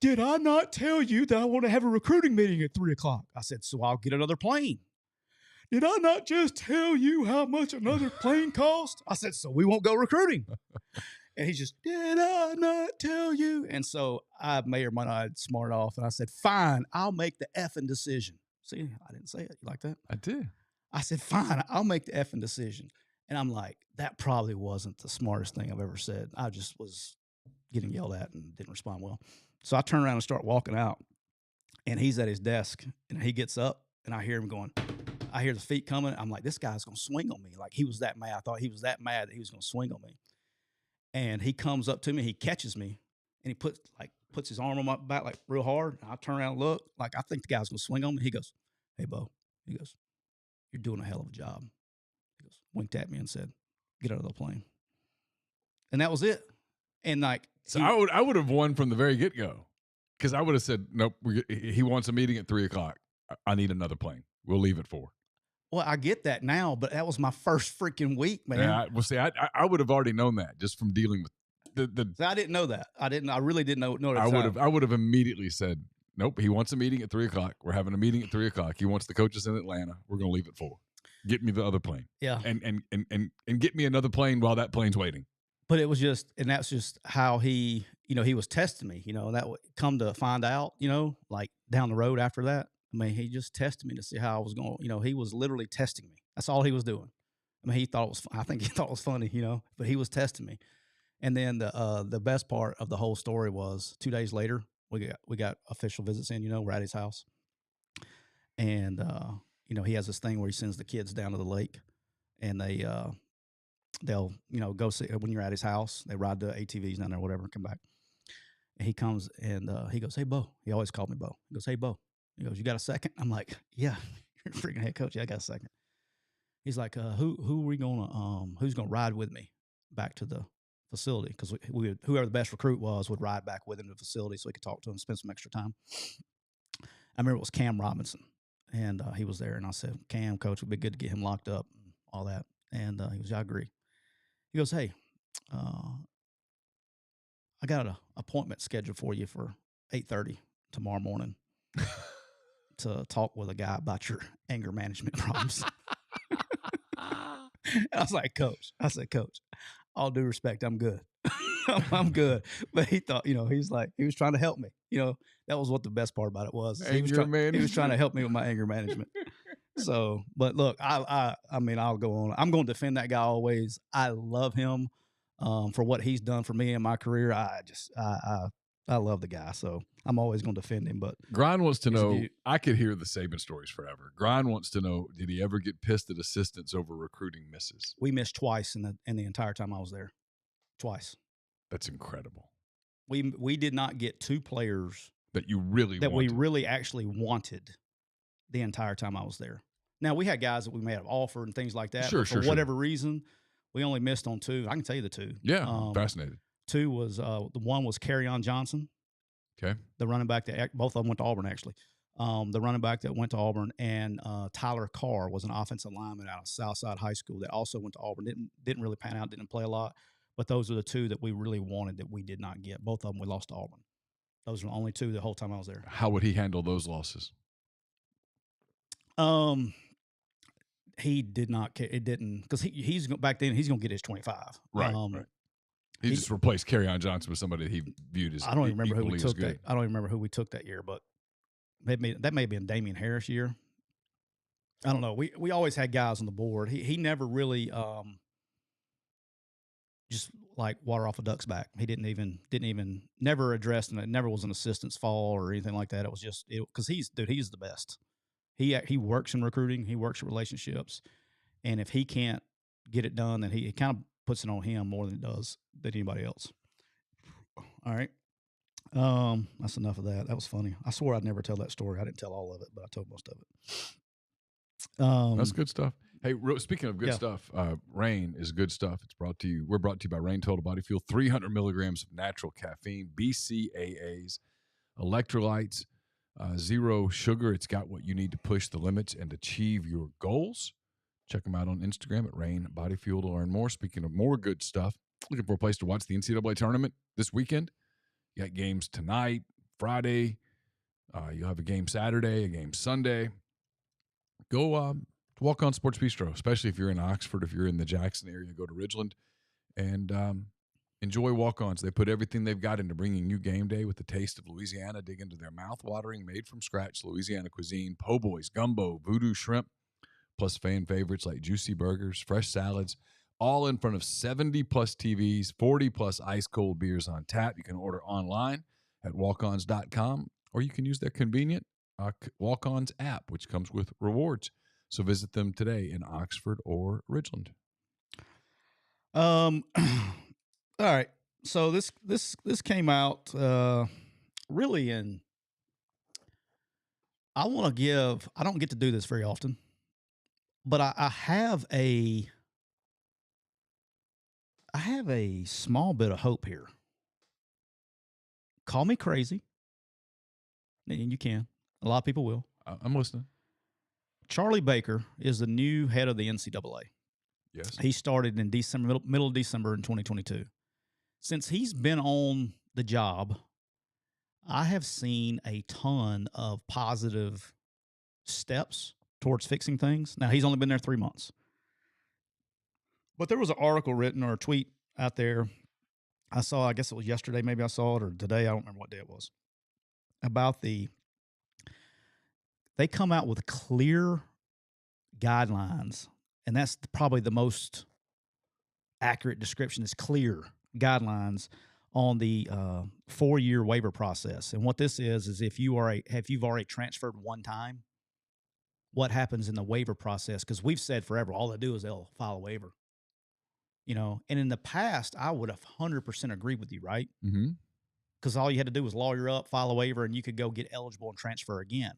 did I not tell you that I want to have a recruiting meeting at 3 o'clock? I said, so I'll get another plane. Did I not just tell you how much another plane cost? I said, so we won't go recruiting. And he just, did I not tell you? And so I may or might not have smarted off. And I said, fine, I'll make the effing decision. See, I didn't say it. You like that? I did. I said, fine, I'll make the effing decision. And I'm like, that probably wasn't the smartest thing I've ever said. I just was getting yelled at and didn't respond well. So I turn around and start walking out. And he's at his desk. And he gets up. And I hear him going, I hear the feet coming. I'm like, this guy's going to swing on me. Like, he was that mad. I thought he was that mad that he was going to swing on me. And he comes up to me. He catches me. And he puts his arm on my back like real hard. And I turn around and look. Like, I think the guy's going to swing on me. He goes, hey, Bo. He goes, you're doing a hell of a job. He goes, winked at me and said, get out of the plane. And that was it. And like, so I would have won from the very get-go, because I would have said, nope, he wants a meeting at 3 o'clock. I need another plane. We'll leave at 4. Well, I get that now, but that was my first freaking week, man. Yeah, well, see, I would have already known that just from dealing with the. I didn't know that. I really didn't know that. I would have immediately said, nope, he wants a meeting at 3 o'clock. We're having a meeting at 3 o'clock. He wants the coaches in Atlanta. We're going to leave at 4. Get me the other plane. Yeah. And get me another plane while that plane's waiting. But it was just, and that's just how he was testing me, that would come to find out, like down the road after that. I mean, he just tested me to see how I was going, he was literally testing me. That's all he was doing. I mean, I think he thought it was funny, but he was testing me. And then the best part of the whole story was 2 days later, we got official visits in, we're at his house. And, he has this thing where he sends the kids down to the lake, and they'll, go see, when you're at his house, they ride the ATVs down there, whatever, and come back. And he comes and he goes, hey, Bo. He always called me Bo. He goes, hey, Bo. He goes, you got a second? I'm like, yeah, you're a freaking head coach. Yeah, I got a second. He's like, who's gonna ride with me back to the facility? Because whoever the best recruit was would ride back with him to the facility so he could talk to him, spend some extra time. I remember it was Cam Robinson, and he was there. And I said, Cam, coach, it'd be good to get him locked up and all that. And he goes, yeah, I agree. He goes, hey, I got an appointment scheduled for you for 8:30 tomorrow morning to talk with a guy about your anger management problems. I was like, Coach. I said, Coach, all due respect, I'm good. I'm good. But he thought, he's like, he was trying to help me. That was what the best part about it was. He was trying to help me with my anger management. So, but look, I mean, I'll go on. I'm going to defend that guy always. I love him for what he's done for me in my career. I love the guy, so I'm always going to defend him. But Grind wants to know, I could hear the Saban stories forever. Grind wants to know, did he ever get pissed at assistants over recruiting misses? We missed twice in the entire time I was there. Twice. That's incredible. We did not get 2 players that we really actually wanted the entire time I was there. Now, we had guys that we may have offered and things like that. Sure. For whatever reason, we only missed on 2. I can tell you the 2. Yeah, fascinated. 2 was the one was Kerryon Johnson. Okay. The running back that both of them went to Auburn, actually. The running back that went to Auburn, and Tyler Carr was an offensive lineman out of Southside High School that also went to Auburn. Didn't really pan out, didn't play a lot. But those are the 2 that we really wanted that we did not get. Both of them we lost to Auburn. Those were the only 2 the whole time I was there. How would he handle those losses? He did not care. It didn't, because he's back then he's going to get his 25. Right. He just replaced Kerryon Johnson with somebody he viewed as. I don't even remember who we took that. I don't even remember who we took that year, but that may have been Damian Harris' year. I don't know. We always had guys on the board. He never really just like water off a duck's back. He didn't even never addressed, and it never was an assistant's fall or anything like that. It was just because he's the best. He works in recruiting. He works in relationships, and if he can't get it done, then he kind of puts it on him more than it does than anybody else. All right. That's enough of that. That was funny. I swore I'd never tell that story. I didn't tell all of it, but I told most of it. That's good stuff. Hey, speaking of good stuff, Rain is good stuff. We're brought to you by Rain Total Body Fuel. 300 milligrams of natural caffeine, BCAAs, electrolytes, zero sugar. It's got what you need to push the limits and achieve your goals. Check them out on Instagram at Rain Body Fuel to learn more. Speaking of more good stuff, looking for a place to watch the NCAA tournament this weekend? You got games tonight, Friday. You'll have a game Saturday, a game Sunday. Go Walk On Sports Bistro, especially if you're in Oxford. If you're in the Jackson area, go to Ridgeland and enjoy walk-ons. They put everything they've got into bringing you game day with the taste of Louisiana. Dig into their mouth-watering, made-from-scratch Louisiana cuisine, po' boys, gumbo, voodoo shrimp, plus fan favorites like juicy burgers, fresh salads, all in front of 70-plus TVs, 40-plus ice-cold beers on tap. You can order online at walkons.com, or you can use their convenient Walk-Ons app, which comes with rewards. So visit them today in Oxford or Ridgeland. All right. So this came out really in. I don't get to do this very often, but I have a small bit of hope here. Call me crazy, and you can. A lot of people will. I'm listening. Charlie Baker is the new head of the NCAA. Yes. He started in December, middle of December in 2022. Since he's been on the job, I have seen a ton of positive steps towards fixing things. Now, he's only been there 3 months. But there was an article written or a tweet out there I saw, I guess it was yesterday, maybe I saw it, or today, I don't remember what day it was, about they come out with clear guidelines, and that's probably the most accurate description is clear guidelines on the 4-year waiver process. And what this is if you've already transferred one time, what happens in the waiver process? Because we've said forever, all they do is they'll file a waiver. And in the past, I would have 100% agreed with you, right? Mm-hmm. Because all you had to do was lawyer up, file a waiver, and you could go get eligible and transfer again.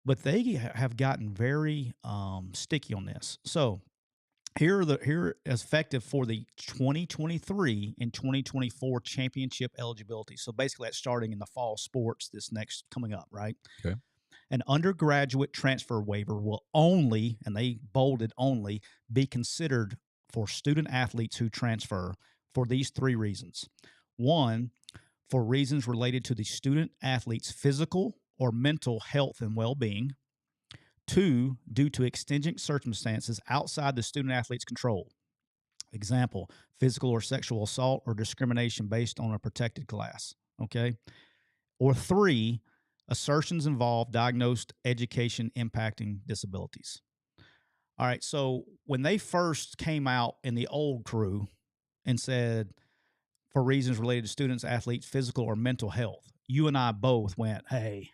But they have gotten very sticky on this. So here is effective for the 2023 and 2024 championship eligibility. So basically, that's starting in the fall sports this next coming up, right? Okay. An undergraduate transfer waiver will only, and they bolded only, be considered for student athletes who transfer for these 3 reasons. 1, for reasons related to the student athlete's physical or mental health and well-being. 2, due to exigent circumstances outside the student athlete's control. Example, physical or sexual assault or discrimination based on a protected class. Okay. Or 3, assertions involve diagnosed education impacting disabilities. All right. So when they first came out in the old crew and said, for reasons related to students, athletes, physical or mental health, you and I both went, hey,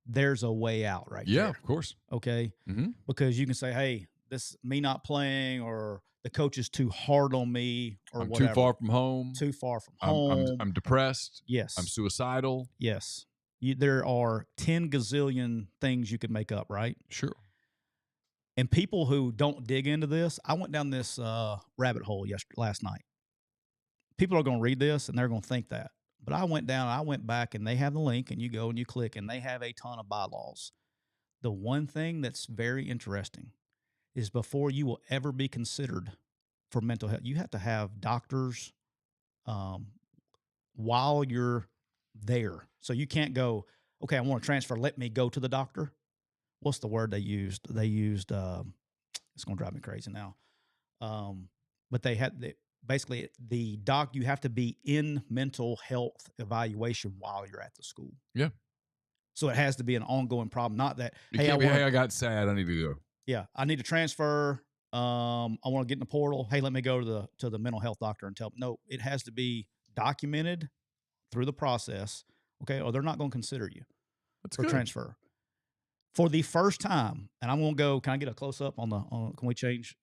there's a way out right there. Yeah, of course. Okay. Mm-hmm. Because you can say, hey, this me not playing, or the coach is too hard on me, or I'm whatever. too far from home. Too far from home. I'm depressed. Yes. I'm suicidal. Yes. There are 10 gazillion things you could make up, right? Sure. And people who don't dig into this, I went down this rabbit hole last night. People are going to read this and they're going to think that. But I went back, and they have the link, and you go and you click, and they have a ton of bylaws. The one thing that's very interesting is before you will ever be considered for mental health, you have to have doctors while you're there. So you can't go, okay, I want to transfer, let me go to the doctor. What's the word they used? They used, it's going to drive me crazy now. But they had, basically, you have to be in mental health evaluation while you're at the school. Yeah. So it has to be an ongoing problem, not that, hey, I got sad, I need to go. Yeah, I need to transfer. I want to get in the portal. Hey, let me go to the mental health doctor and tell them. No, it has to be documented through the process, okay, or they're not going to consider you for transfer. For the first time, and I'm going to go, can I get a close-up can we change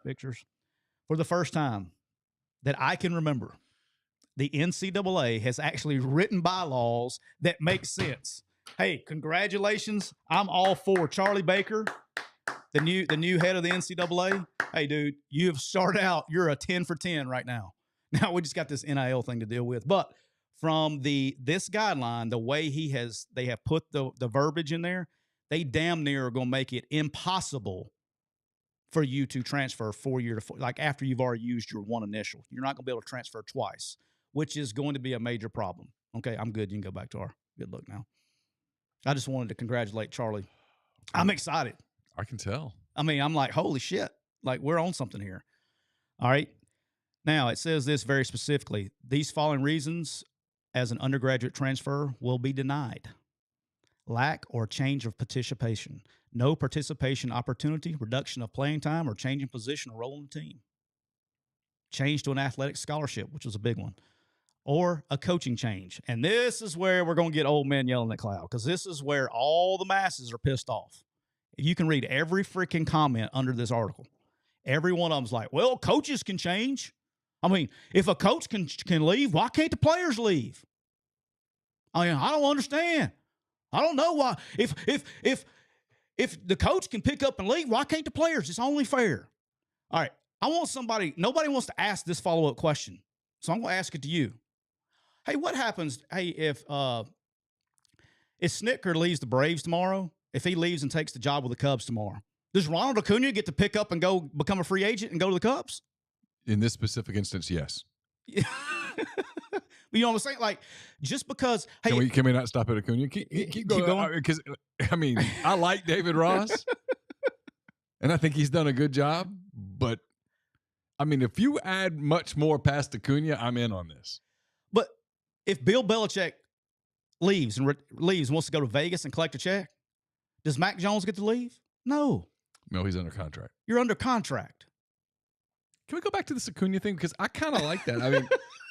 pictures? For the first time that I can remember, the NCAA has actually written bylaws that make sense. Hey, congratulations. I'm all for Charlie Baker, the new head of the NCAA. Hey, dude, you have started out, you're a 10 for 10 right now. Now we just got this NIL thing to deal with. But from this guideline, the way they have put the verbiage in there, they damn near are going to make it impossible for you to transfer 4 year to 4, like after you've already used your one initial. You're not going to be able to transfer twice, which is going to be a major problem. Okay, I'm good. You can go back to our good look now. I just wanted to congratulate Charlie. I'm excited. I can tell. I mean, I'm like, holy shit. Like, we're on something here. All right. Now, it says this very specifically. These following reasons as an undergraduate transfer will be denied. Lack or change of participation. No participation opportunity, reduction of playing time, or changing position or role in the team. Change to an athletic scholarship, which was a big one. Or a coaching change. And this is where we're going to get old men yelling at cloud, because this is where all the masses are pissed off. You can read every freaking comment under this article. Every one of them's like, well, coaches can change. I mean, if a coach can leave, why can't the players leave? I mean, I don't understand. I don't know why. If the coach can pick up and leave, why can't the players? It's only fair. All right. I want somebody, nobody wants to ask this follow-up question. So I'm going to ask it to you. Hey, what happens, if Snicker leaves the Braves tomorrow, if he leaves and takes the job with the Cubs tomorrow, does Ronald Acuna get to pick up and go become a free agent and go to the Cubs? In this specific instance, yes. You know what I'm saying? Like, just because, hey, can we not stop at Acuna? Keep going. Because, I mean, I like David Ross, and I think he's done a good job. But, I mean, if you add much more past Acuna, I'm in on this. But if Bill Belichick leaves and wants to go to Vegas and collect a check, does Mac Jones get to leave? No. No, he's under contract. You're under contract. Can we go back to this Acuna thing? Because I kind of like that. I mean,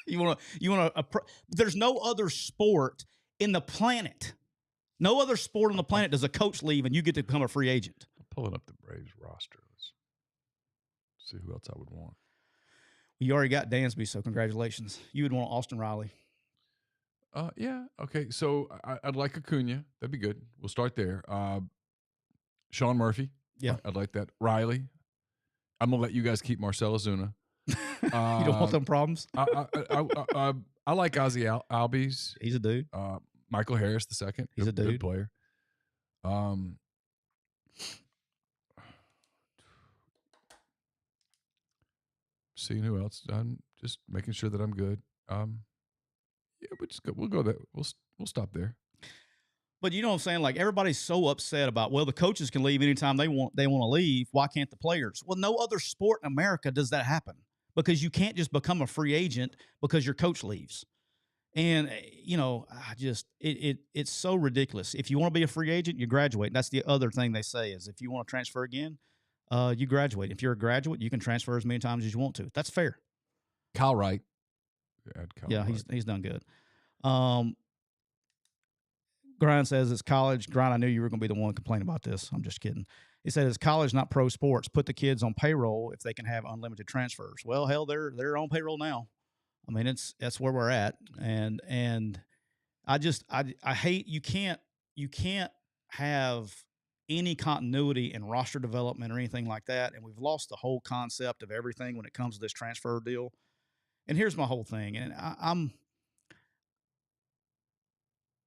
you want to. There's no other sport in the planet. No other sport on the planet does a coach leave and you get to become a free agent. I'm pulling up the Braves roster. Let's see who else I would want. You already got Dansby, so congratulations. You would want Austin Riley. Yeah. Okay. So I'd like Acuna. That'd be good. We'll start there. Sean Murphy. Yeah. I'd like that. Riley. I'm going to let you guys keep Marcell Ozuna. You don't want them problems? I like Ozzie Albies. He's a dude. Michael Harris II. He's a dude. Good player. Seeing who else. I'm just making sure that I'm good. Yeah, we'll go there. We'll stop there. But you know what I'm saying? Like, everybody's so upset about, well, the coaches can leave anytime they want to leave. Why can't the players? Well, no other sport in America does that happen, because you can't just become a free agent because your coach leaves. And, you know, it's so ridiculous. If you want to be a free agent, you graduate. And that's the other thing they say is, if you want to transfer again, you graduate. If you're a graduate, you can transfer as many times as you want to. That's fair. Kyle Wright. Yeah, he's done good. Grind says it's college. Grind, I knew you were going to be the one complaining about this. I'm just kidding. He said it's college, not pro sports. Put the kids on payroll if they can have unlimited transfers. Well, hell, they're on payroll now. I mean, that's where we're at. And I hate, you can't have any continuity in roster development or anything like that. And we've lost the whole concept of everything when it comes to this transfer deal. And here's my whole thing. And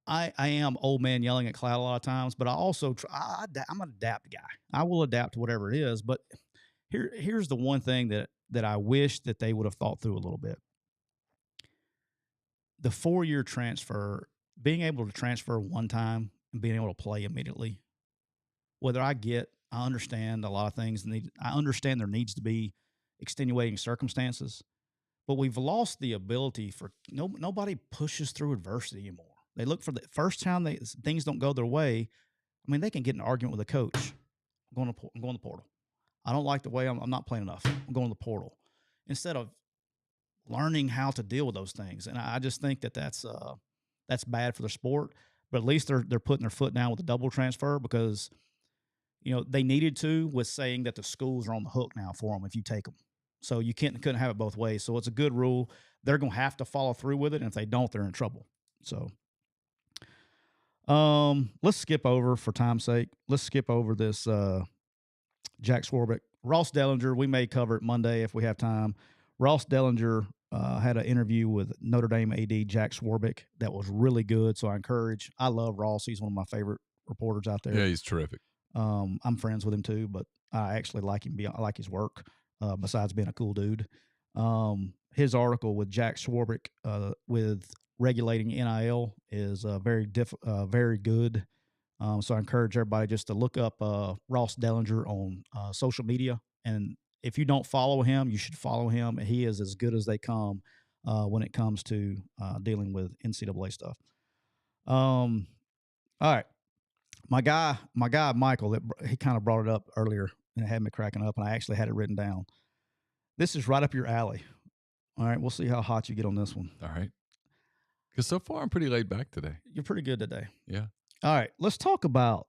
I am old man yelling at cloud a lot of times, but I also I'm an adapt guy. I will adapt to whatever it is. But here's the one thing that I wish that they would have thought through a little bit. The 4-year transfer, being able to transfer one time and being able to play immediately. Whether I understand a lot of things. I understand there needs to be extenuating circumstances, but we've lost the ability for nobody pushes through adversity anymore. They look for the first time things don't go their way. I mean, they can get in an argument with a coach. I'm going to the portal. I don't like the way I'm not playing enough. I'm going to the portal instead of learning how to deal with those things. And I just think that's bad for the sport. But at least they're putting their foot down with the double transfer because, they needed to with saying that the schools are on the hook now for them if you take them. So you couldn't have it both ways. So it's a good rule. They're going to have to follow through with it. And if they don't, they're in trouble. So let's skip over, for time's sake, this Jack Swarbrick. Ross Dellenger, we may cover it Monday if we have time. Ross Dellenger had an interview with Notre Dame AD Jack Swarbrick that was really good. So I love Ross. He's one of my favorite reporters out there. Yeah, he's terrific. I'm friends with him too, but I actually like him. I like his work besides being a cool dude. His article with Jack Swarbrick with regulating NIL is very good. So I encourage everybody just to look up Ross Dellenger on social media. And if you don't follow him, you should follow him. He is as good as they come when it comes to dealing with NCAA stuff. All right. My guy, Michael, he kind of brought it up earlier and it had me cracking up, and I actually had it written down. This is right up your alley. All right. We'll see how hot you get on this one. All right. Because so far I'm pretty laid back today. You're pretty good today. Yeah. All right. Let's talk about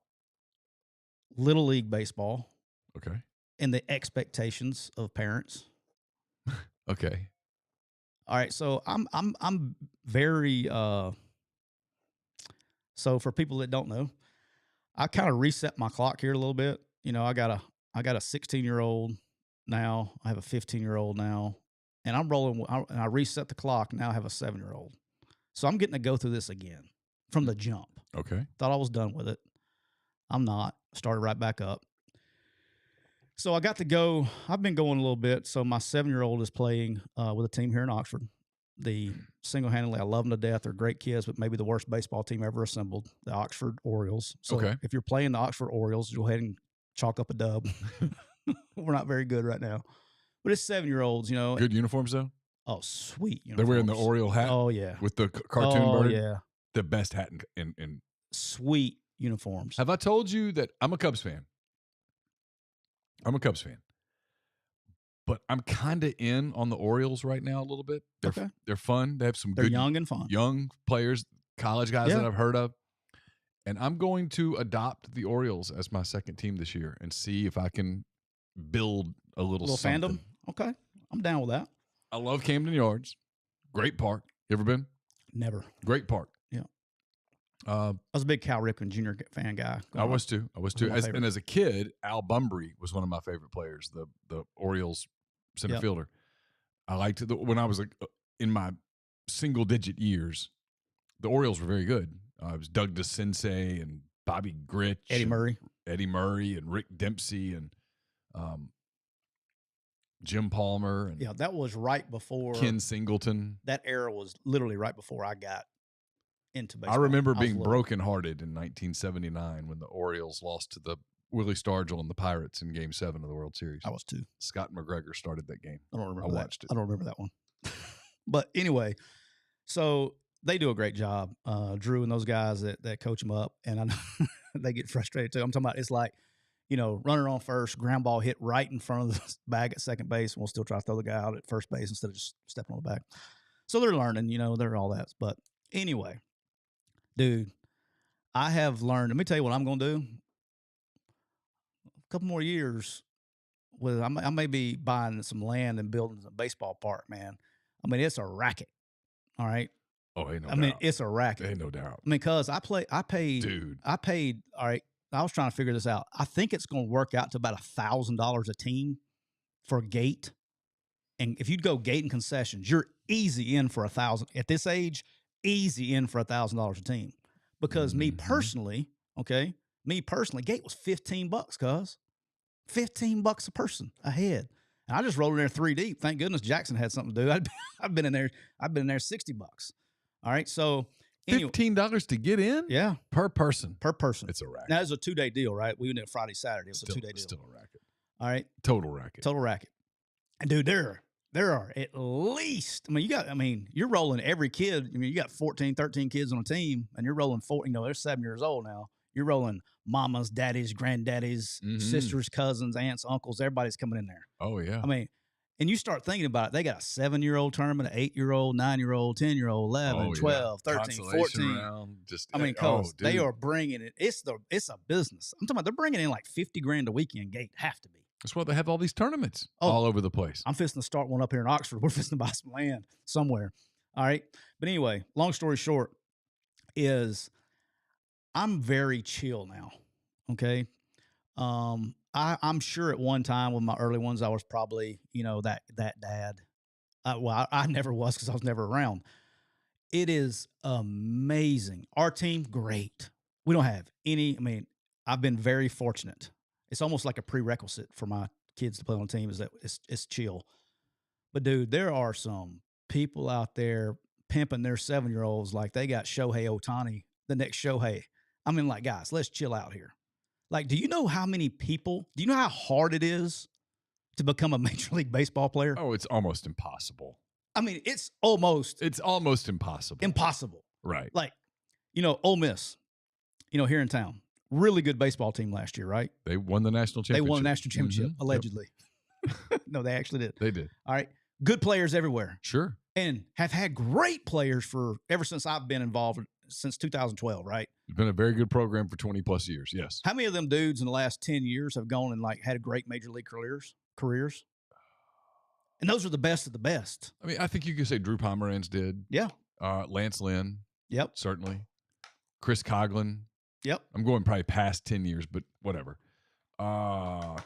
Little League baseball. Okay. And the expectations of parents. Okay. All right. So I'm very so for people that don't know, I kind of reset my clock here a little bit. I got a 16-year-old now. I have a 15-year-old now, and I'm rolling. And I reset the clock. Now I have a 7-year-old. So I'm getting to go through this again from the jump. Okay. Thought I was done with it. I'm not. Started right back up. So I got to go. I've been going a little bit. So my 7-year-old is playing with a team here in Oxford. Single-handedly, I love them to death. They're great kids, but maybe the worst baseball team ever assembled, the Oxford Orioles. So if you're playing the Oxford Orioles, go ahead and chalk up a dub. We're not very good right now. But it's 7-year-olds, Good uniforms, though? Oh, sweet uniforms. They're wearing the Oriole hat? Oh, yeah. With the cartoon bird? Oh, yeah. The best hat in Sweet uniforms. Have I told you that I'm a Cubs fan? But I'm kind of in on the Orioles right now a little bit. They're fun. They have some good young and fun. Young players, college guys that I've heard of. And I'm going to adopt the Orioles as my second team this year and see if I can build a little something. Fandom? Okay. I'm down with that. I love Camden Yards. Great park. You ever been? Never. Great park. Yeah. I was a big Cal Ripken Jr. fan guy. I was too. And as a kid, Al Bumbry was one of my favorite players, the Orioles center fielder. I liked it when I was in my single-digit years. The Orioles were very good. It was Doug DeCinces and Bobby Grich, Eddie Murray, and Rick Dempsey, and Jim Palmer. And that was right before Ken Singleton. That era was literally right before I got into baseball. I remember being brokenhearted in 1979 when the Orioles lost to the Willie Stargell and the Pirates in Game 7 of the World Series. I was too. Scott McGregor started that game. I don't remember I watched it. I don't remember that one. But anyway, so they do a great job. Drew and those guys that coach them up, and I know they get frustrated too. I'm talking about it's like, runner on first, ground ball hit right in front of the bag at second base, and we'll still try to throw the guy out at first base instead of just stepping on the bag. So they're learning, they're all that. But anyway, dude, I have learned. Let me tell you what I'm going to do. A couple more years, I may be buying some land and building a baseball park, man. I mean, it's a racket. All right. Oh, ain't no doubt. I mean, it's a racket. Ain't no doubt. I mean, because I paid. Dude. I paid. All right. I was trying to figure this out. I think it's going to work out to about $1,000 a team for gate. And if you'd go gate and concessions, you're easy in for $1,000 at this age. Easy in for $1,000 a team. Because me personally, gate was $15, cuz $15 a person a head. And I just rolled in there 3 deep. Thank goodness Jackson had something to do. I've been in there $60. All right. So anyway, $15 to get in? Yeah. Per person. It's a racket. Now it's a 2-day deal, right? We went in Friday, Saturday. It was a 2-day deal. Still a racket. All right. Total racket. And dude, there are at least, you're rolling every kid. You got 14, 13 kids on a team, and you're rolling they're 7 years old now. You're rolling mamas, daddies, granddaddies, sisters, cousins, aunts, uncles. Everybody's coming in there. Oh, yeah. And you start thinking about it. They got a 7-year-old tournament, an 8-year-old, 9-year-old, 10-year-old, 11, 12, 13, 14. Round, they are bringing it. It's a business. I'm talking about they're bringing in like $50,000 a weekend gate. Have to be. That's why they have all these tournaments all over the place. I'm fisting to start one up here in Oxford. We're fisting to buy some land somewhere. All right. But anyway, long story short is I'm very chill now. Okay. I'm sure at one time with my early ones, I was probably, that dad. I never was because I was never around. It is amazing. Our team, great. We don't have any. I've been very fortunate. It's almost like a prerequisite for my kids to play on a team is that it's chill. But, dude, there are some people out there pimping their 7-year-olds like they got Shohei Ohtani, the next Shohei. Guys, let's chill out here. Do you know how many people – do you know how hard it is to become a Major League Baseball player? Oh, it's almost impossible. It's almost – it's almost impossible. Impossible. Right. Ole Miss, here in town. Really good baseball team last year, right? They won the national championship. Allegedly. Yep. No, they actually did. They did. All right. Good players everywhere. Sure. And have had great players ever since I've been involved since 2012, right? It's been a very good program for 20 plus years. Yes. How many of them dudes in the last 10 years have gone and had a great major league careers? And those are the best of the best. I think you could say Drew Pomeranz did. Yeah. Lance Lynn. Yep. Certainly. Chris Coughlin. Yep. I'm going probably past 10 years, but whatever. I'm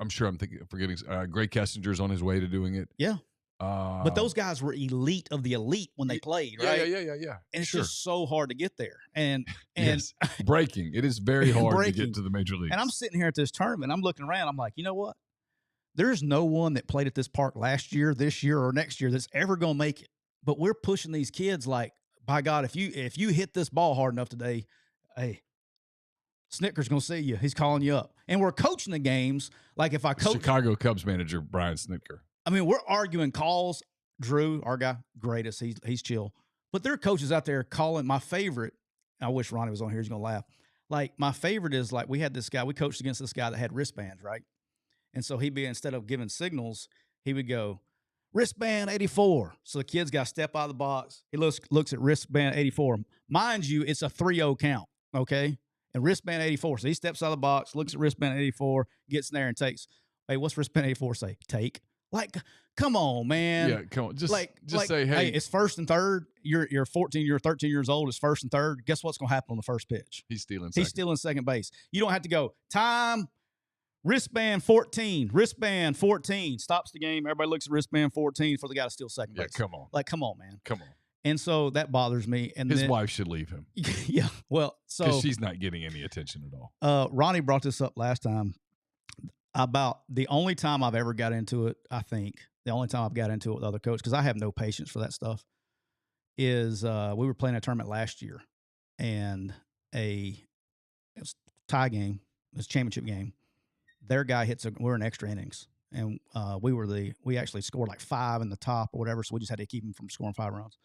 sure I'm forgetting. Greg Kessinger's on his way to doing it. Yeah. But those guys were elite of the elite when they played, right? Yeah. And it's just so hard to get there. And yes. Breaking. It is very hard to get to the major leagues. And I'm sitting here at this tournament. I'm looking around. I'm like, you know what? There's no one that played at this park last year, this year, or next year that's ever going to make it. But we're pushing these kids like, by God, if you hit this ball hard enough today, hey, Snicker's going to see you. He's calling you up. And we're coaching the games like if I coach. Chicago Cubs manager Brian Snitker. We're arguing calls. Drew, our guy, greatest. He's chill. But there are coaches out there calling my favorite. I wish Ronnie was on here. He's going to laugh. My favorite is we had this guy. We coached against this guy that had wristbands, right? And so instead of giving signals, he would go, wristband 84. So the kid's got to step out of the box. He looks at wristband 84. Mind you, it's a 3-0 count, okay? And wristband 84. So he steps out of the box, looks at wristband 84, gets in there and takes. Hey, what's wristband 84 say? Take. Come on, man. Yeah, come on. Just say, hey, it's first and third. You're 14, you're 13 years old. It's first and third. Guess what's going to happen on the first pitch? He's stealing second base. You don't have to go, time, wristband 14, wristband 14. Stops the game. Everybody looks at wristband 14 for the guy to steal second base. Yeah, come on. Come on, man. Come on. And so that bothers me. And his wife should leave him. Yeah. Well, so. Because she's not getting any attention at all. Ronnie brought this up last time about the only time I've ever got into it, I think, the only time I've got into it with other coaches, because I have no patience for that stuff, is we were playing a tournament last year, and it was a tie game. It was a championship game. Their guy we're in extra innings, and we actually scored 5 in the top or whatever, so we just had to keep them from scoring 5 runs.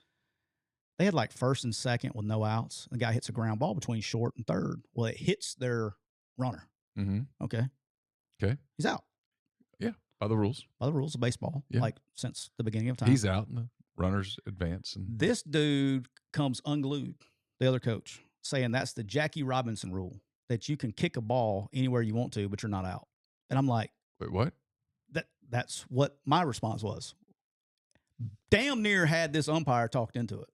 They had first and second with no outs. The guy hits a ground ball between short and third. Well, it hits their runner. Mm-hmm. Okay. He's out. Yeah, by the rules. By the rules of baseball, since the beginning of time. He's out, and the runners advance. And this dude comes unglued, the other coach, saying that's the Jackie Robinson rule, that you can kick a ball anywhere you want to, but you're not out. And I'm like, wait, what? That's what my response was. Damn near had this umpire talked into it.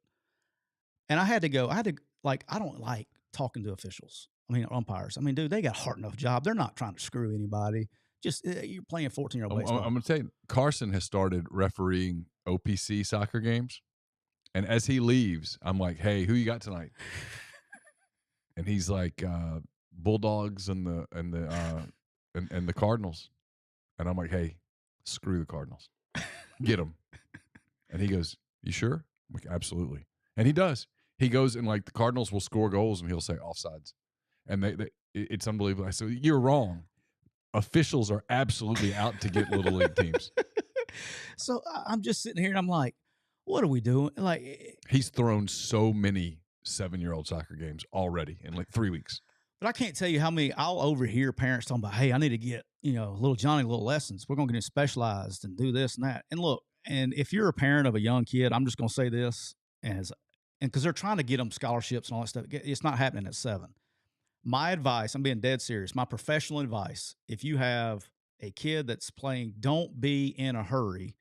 And I don't like talking to officials. Umpires. Dude, they got a hard enough job. They're not trying to screw anybody. Just you're playing 14-year-old baseball. I'm going to tell you, Carson has started refereeing OPC soccer games. And as he leaves, I'm like, hey, who you got tonight? And he's like, Bulldogs and the Cardinals. And I'm like, hey, screw the Cardinals. Get them. And he goes, you sure? I'm like, absolutely. And he does. He goes and the Cardinals will score goals and he'll say offsides. And it's unbelievable. I said, you're wrong. Officials are absolutely out to get little league teams. So I'm just sitting here and I'm like, what are we doing? Like, He's thrown so many 7-year-old soccer games already in like 3 weeks. but I can't tell you how many I'll overhear parents talking about, hey, I need to get, little Johnny little lessons. We're going to get him specialized and do this and that. And look, and if you're a parent of a young kid, I'm just going to say this and because they're trying to get them scholarships and all that stuff. It's not happening at 7. My advice, I'm being dead serious, my professional advice, if you have a kid that's playing, don't be in a hurry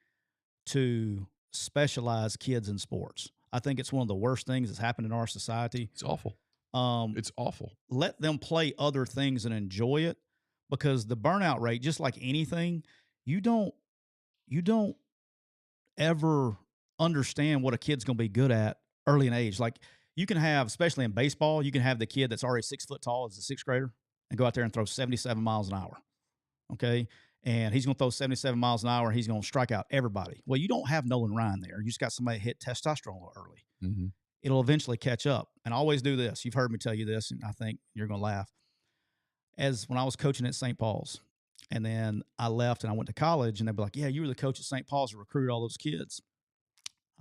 to specialize kids in sports. I think it's one of the worst things that's happened in our society. It's awful. It's awful. Let them play other things and enjoy it, because the burnout rate, just like anything, you don't ever understand what a kid's going to be good at early in age. Like, you can have, especially in baseball, you can have the kid that's already 6 foot tall as a 6th grader and go out there and throw 77 miles an hour. Okay. And he's going to throw 77 miles an hour and he's going to strike out everybody. Well, you don't have Nolan Ryan there. You just got somebody hit testosterone a little early. Mm-hmm. It'll eventually catch up. And I always do this. You've heard me tell you this, and I think you're going to laugh. As when I was coaching at St. Paul's, and then I left and I went to college, and they'd be like, yeah, you were the coach at St. Paul's who recruited all those kids.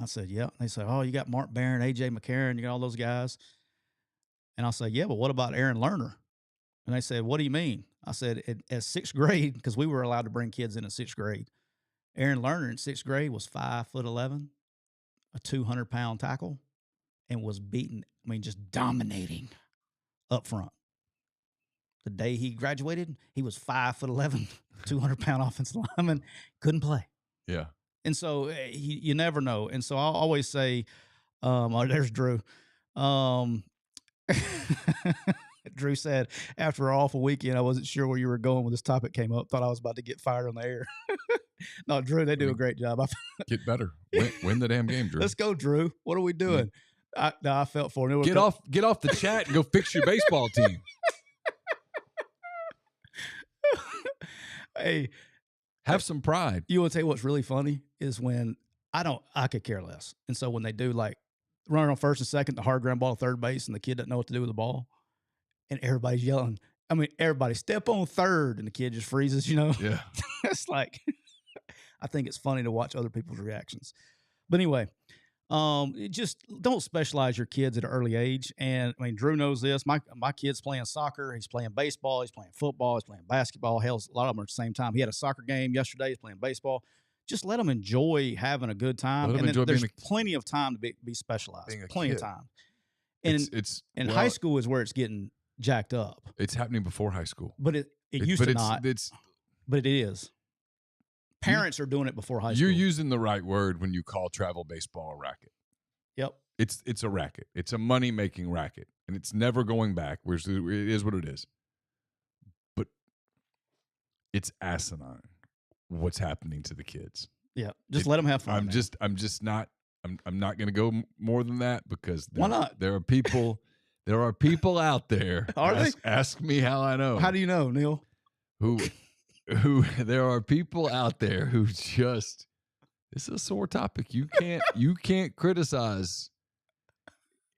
I said, yeah. They said, oh, you got Mark Barron, A.J. McCarron, you got all those guys. And I'll say, yeah, but what about Aaron Lerner? And they said, what do you mean? I said, at 6th grade, because we were allowed to bring kids in at 6th grade, Aaron Lerner in 6th grade was 5'11", a 200-pound tackle, and was beating, just dominating up front. The day he graduated, he was 5'11", 200-pound offensive lineman, couldn't play. Yeah. And so you never know. And so I'll always say, oh, there's Drew. Drew said, after an awful weekend, I wasn't sure where you were going when this topic came up. Thought I was about to get fired on the air. No, Drew, they do a great job. Get better. Win the damn game, Drew. Let's go, Drew. What are we doing? I felt for him. Get off the chat and go fix your baseball team. Hey, have some pride. You want to tell you what's really funny is when I could care less. And so when they do like running on first and second, the hard ground ball to third base, and the kid doesn't know what to do with the ball, and everybody's yelling. Everybody step on third, and the kid just freezes, Yeah. It's like, I think it's funny to watch other people's reactions. But anyway, just don't specialize your kids at an early age. And Drew knows this. My kid's playing soccer. He's playing baseball. He's playing football. He's playing basketball. Hell, a lot of them are at the same time. He had a soccer game yesterday. He's playing baseball. Just let them enjoy having a good time. And then there's plenty of time to be specialized. Plenty of time. And high school is where it's getting jacked up. It's happening before high school. But it used to not. But it is. Parents are doing it before high school. You're using the right word when you call travel baseball a racket. Yep. It's a racket. It's a money-making racket. And it's never going back. It is what it is. But it's asinine what's happening to the kids. Yeah. Just let them have fun. I'm not going to go more than that, because why not? There are people out there. Are they? Ask me how I know. How do you know, Neal? Who there are people out there who just, this is a sore topic. You can't criticize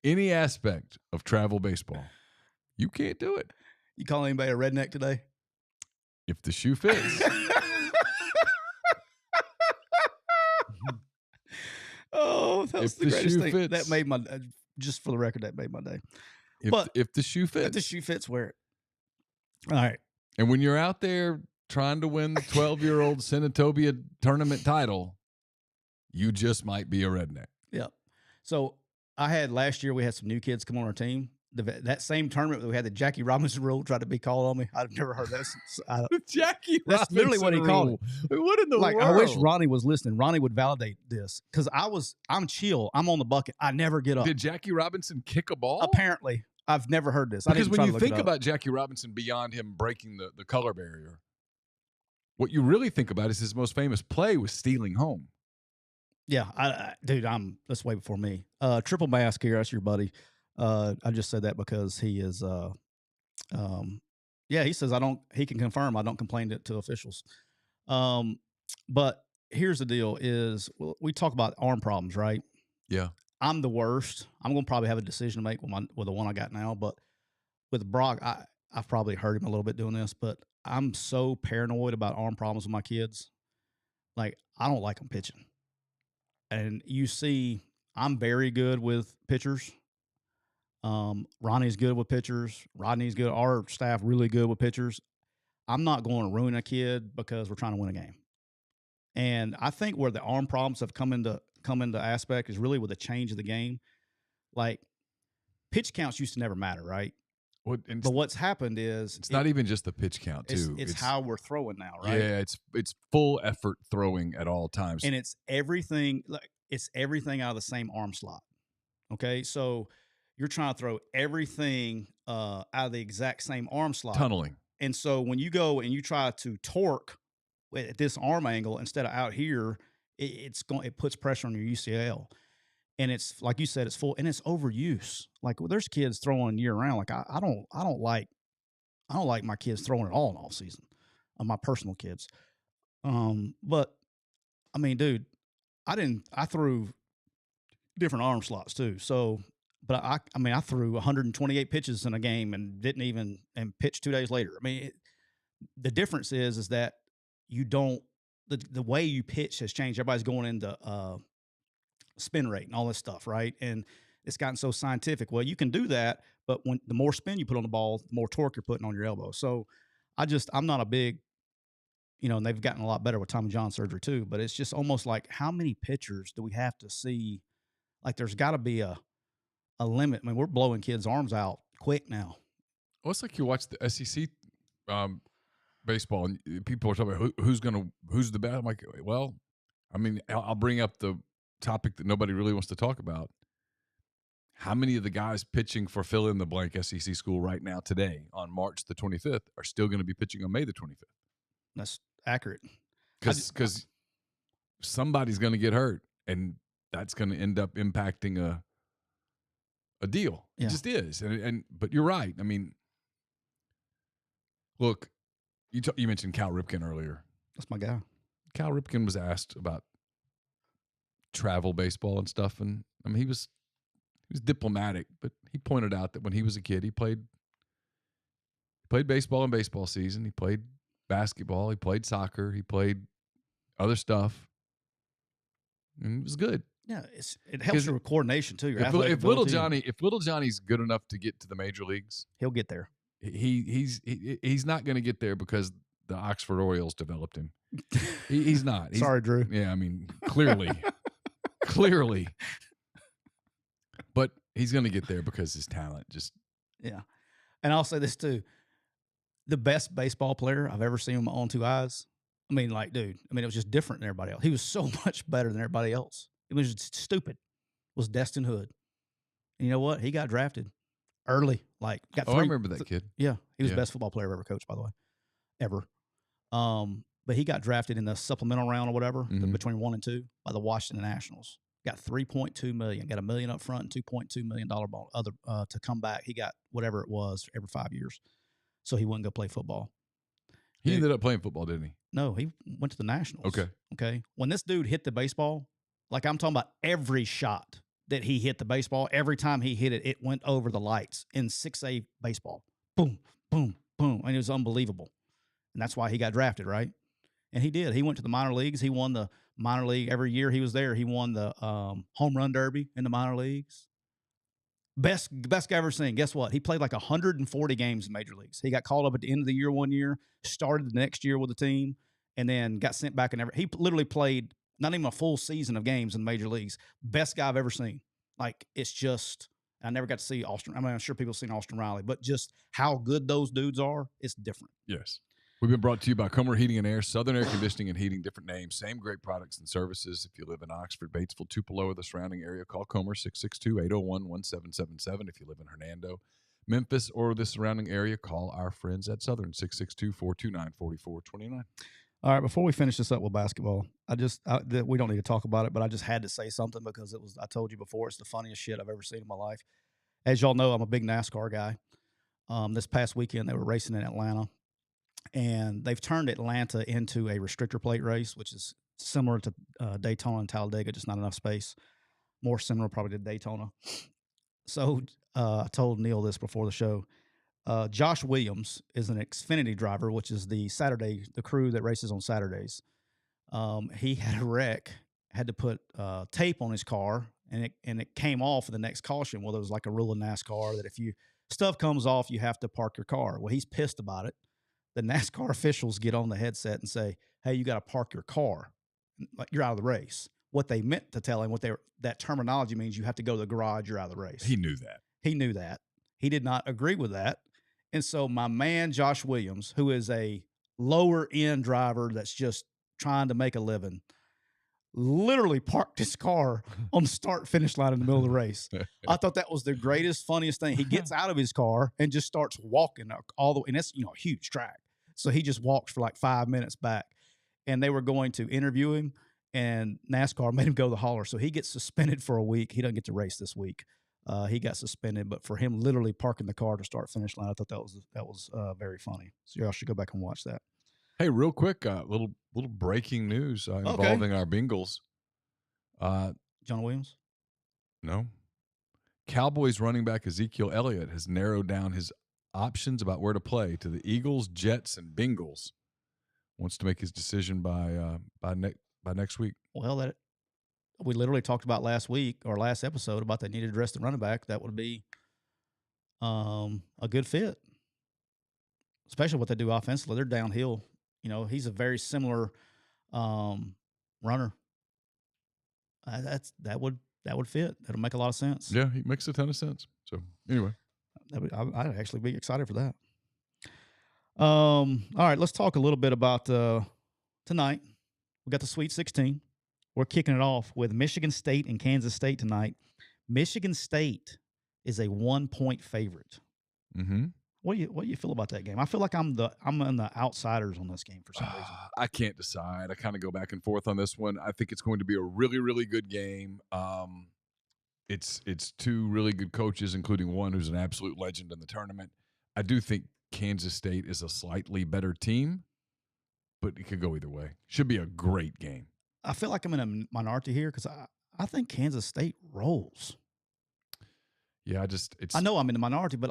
any aspect of travel baseball. You can't do it. You call anybody a redneck today? If the shoe fits. Oh, that's the greatest thing. Fits. That made my, just for the record, that made my day. If the shoe fits. If the shoe fits, wear it. All right. And when you're out there trying to win the 12-year-old Senatobia tournament title, you just might be a redneck. Yep. So last year, we had some new kids come on our team. That same tournament that we had the Jackie Robinson rule tried to be called on me. I've never heard that. Jackie That's Robinson literally what he called rule. It. What in the world? I wish Ronnie was listening. Ronnie would validate this, because I'm chill. I'm on the bucket. I never get up. Did Jackie Robinson kick a ball? Apparently. I've never heard this. Because when you think about Jackie Robinson beyond him breaking the color barrier, what you really think about is his most famous play was stealing home. Yeah, dude, that's way before me. Triple Mask here, that's your buddy. I just said that because he is, he says he can confirm I don't complain to officials. But here's the deal is, we talk about arm problems, right? Yeah. I'm the worst. I'm going to probably have a decision to make with the one I got now, but with Brock, I've probably hurt him a little bit doing this, but I'm so paranoid about arm problems with my kids Like, I don't like them pitching. And you see, I'm very good with pitchers. Ronnie's good with pitchers. Rodney's good. Our staff really good with pitchers. I'm not going to ruin a kid because we're trying to win a game. And I think where the arm problems have come into aspect is really with the change of the game. Like, pitch counts used to never matter, right? But what's happened is it's not even just the pitch count too. It's how we're throwing now, right? Yeah, it's full effort throwing at all times, and it's everything out of the same arm slot. Okay, so you're trying to throw everything out of the exact same arm slot, tunneling. And so when you go and you try to torque at this arm angle instead of out here, it puts pressure on your UCL. And it's like you said, it's full and it's overuse. Like, well, there's kids throwing year round. Like I don't like my kids throwing it all in off season. My personal kids. But I mean, dude, I threw different arm slots too. So, but I threw 128 pitches in a game and pitched 2 days later. I mean, the difference is that you don't, the way you pitch has changed. Everybody's going into spin rate and all this stuff, right? And it's gotten so scientific. Well, you can do that, but when the more spin you put on the ball, the more torque you're putting on your elbow. So I'm not a big, and they've gotten a lot better with Tommy John surgery too, but it's just almost like, how many pitchers do we have to see? Like, there's got to be a limit. I mean, we're blowing kids' arms out quick now. Well, it's like you watch the SEC baseball and people are talking about who's the best. I'm like, well, I mean, I'll bring up the topic that nobody really wants to talk about. How many of the guys pitching for fill in the blank SEC school right now today on March the 25th are still going to be pitching on May the 25th? That's accurate. Because somebody's going to get hurt, and that's going to end up impacting a deal. Yeah. It just is. But you're right. I mean, look, you mentioned Cal Ripken earlier. That's my guy. Cal Ripken was asked about travel baseball and stuff, and I mean, he was diplomatic, but he pointed out that when he was a kid, he played baseball in baseball season. He played basketball. He played soccer. He played other stuff, and it was good. Yeah, it helps you with coordination too. If little Johnny's good enough to get to the major leagues, he'll get there. He's not going to get there because the Oxford Orioles developed him. He's not. Sorry, Drew. Yeah, I mean, clearly. But he's going to get there because his talent just. Yeah. And I'll say this too. The best baseball player I've ever seen with my own two eyes. I mean, like, dude, it was just different than everybody else. He was so much better than everybody else. It was just stupid. Was Destin Hood. And you know what? He got drafted early. Like, got I remember that kid. Yeah. He was the best football player I've ever coached, by the way. Ever. But he got drafted in the supplemental round or whatever, between 1 and 2 by the Washington Nationals. Got $3.2 million. Got $1 million up front and $2.2 million ball to come back. He got whatever it was every 5 years, so he wouldn't go play football. He ended up playing football, didn't he? No, he went to the Nationals. Okay. When this dude hit the baseball, like, I'm talking about every shot that he hit the baseball, every time he hit it, it went over the lights in 6A baseball. Boom, boom, boom, and it was unbelievable. And that's why he got drafted, right? And he did. He went to the minor leagues. He won the minor league every year he was there. He won the home run derby in the minor leagues. Best guy I've ever seen. Guess what? He played like 140 games in major leagues. He got called up at the end of the year one year, started the next year with the team, and then got sent back. He literally played not even a full season of games in the major leagues. Best guy I've ever seen. Like, it's just, I never got to see Austin. I mean, I'm sure people have seen Austin Riley, but just how good those dudes are, it's different. Yes. We've been brought to you by Comer Heating and Air, Southern Air Conditioning and Heating, different names, same great products and services. If you live in Oxford, Batesville, Tupelo, or the surrounding area, call Comer 662-801-1777. If you live in Hernando, Memphis, or the surrounding area, call our friends at Southern 662-429-4429. All right, before we finish this up with basketball, we don't need to talk about it, but I just had to say something because I told you before, it's the funniest shit I've ever seen in my life. As y'all know, I'm a big NASCAR guy. This past weekend, they were racing in Atlanta. And they've turned Atlanta into a restrictor plate race, which is similar to Daytona and Talladega, just not enough space. More similar probably to Daytona. So I told Neal this before the show. Josh Williams is an Xfinity driver, which is the crew that races on Saturdays. He had a wreck, had to put tape on his car, and it came off for the next caution. Well, there was like a rule in NASCAR that if stuff comes off, you have to park your car. Well, he's pissed about it. The NASCAR officials get on the headset and say, "Hey, you got to park your car. Like, you're out of the race." What they meant to tell him, that terminology means you have to go to the garage, you're out of the race. He knew that. He knew that. He did not agree with that. And so my man, Josh Williams, who is a lower end driver that's just trying to make a living, literally parked his car on the start finish line in the middle of the race. I thought that was the greatest, funniest thing. He gets out of his car and just starts walking all the way. And that's, a huge track. So he just walks for like 5 minutes back. And they were going to interview him, and NASCAR made him go to the hauler. So he gets suspended for a week. He doesn't get to race this week. He got suspended, but for him literally parking the car to start finish line, I thought that was very funny. So y'all should go back and watch that. Hey, real quick, little breaking news involving our Bengals. John Williams? No. Cowboys running back Ezekiel Elliott has narrowed down his options about where to play to the Eagles, Jets, and Bengals. Wants to make his decision by next week. Well, we literally talked about last week or last episode about they needed to address the running back. That would be a good fit, especially what they do offensively. They're downhill. He's a very similar runner. That would fit. That'll make a lot of sense. Yeah, he makes a ton of sense. So anyway, I'd actually be excited for that. All right, let's talk a little bit about tonight. We got the Sweet 16. We're kicking it off with Michigan State and Kansas State tonight. Michigan State is a 1-point favorite. Mm-hmm. What do you feel about that game? I feel like I'm in the outsiders on this game for some reason. I can't decide. I kind of go back and forth on this one. I think it's going to be a really, really good game. It's two really good coaches, including one who's an absolute legend in the tournament. I do think Kansas State is a slightly better team, but it could go either way. Should be a great game. I feel like I'm in a minority here because I think Kansas State rolls. Yeah, I know I'm in the minority, but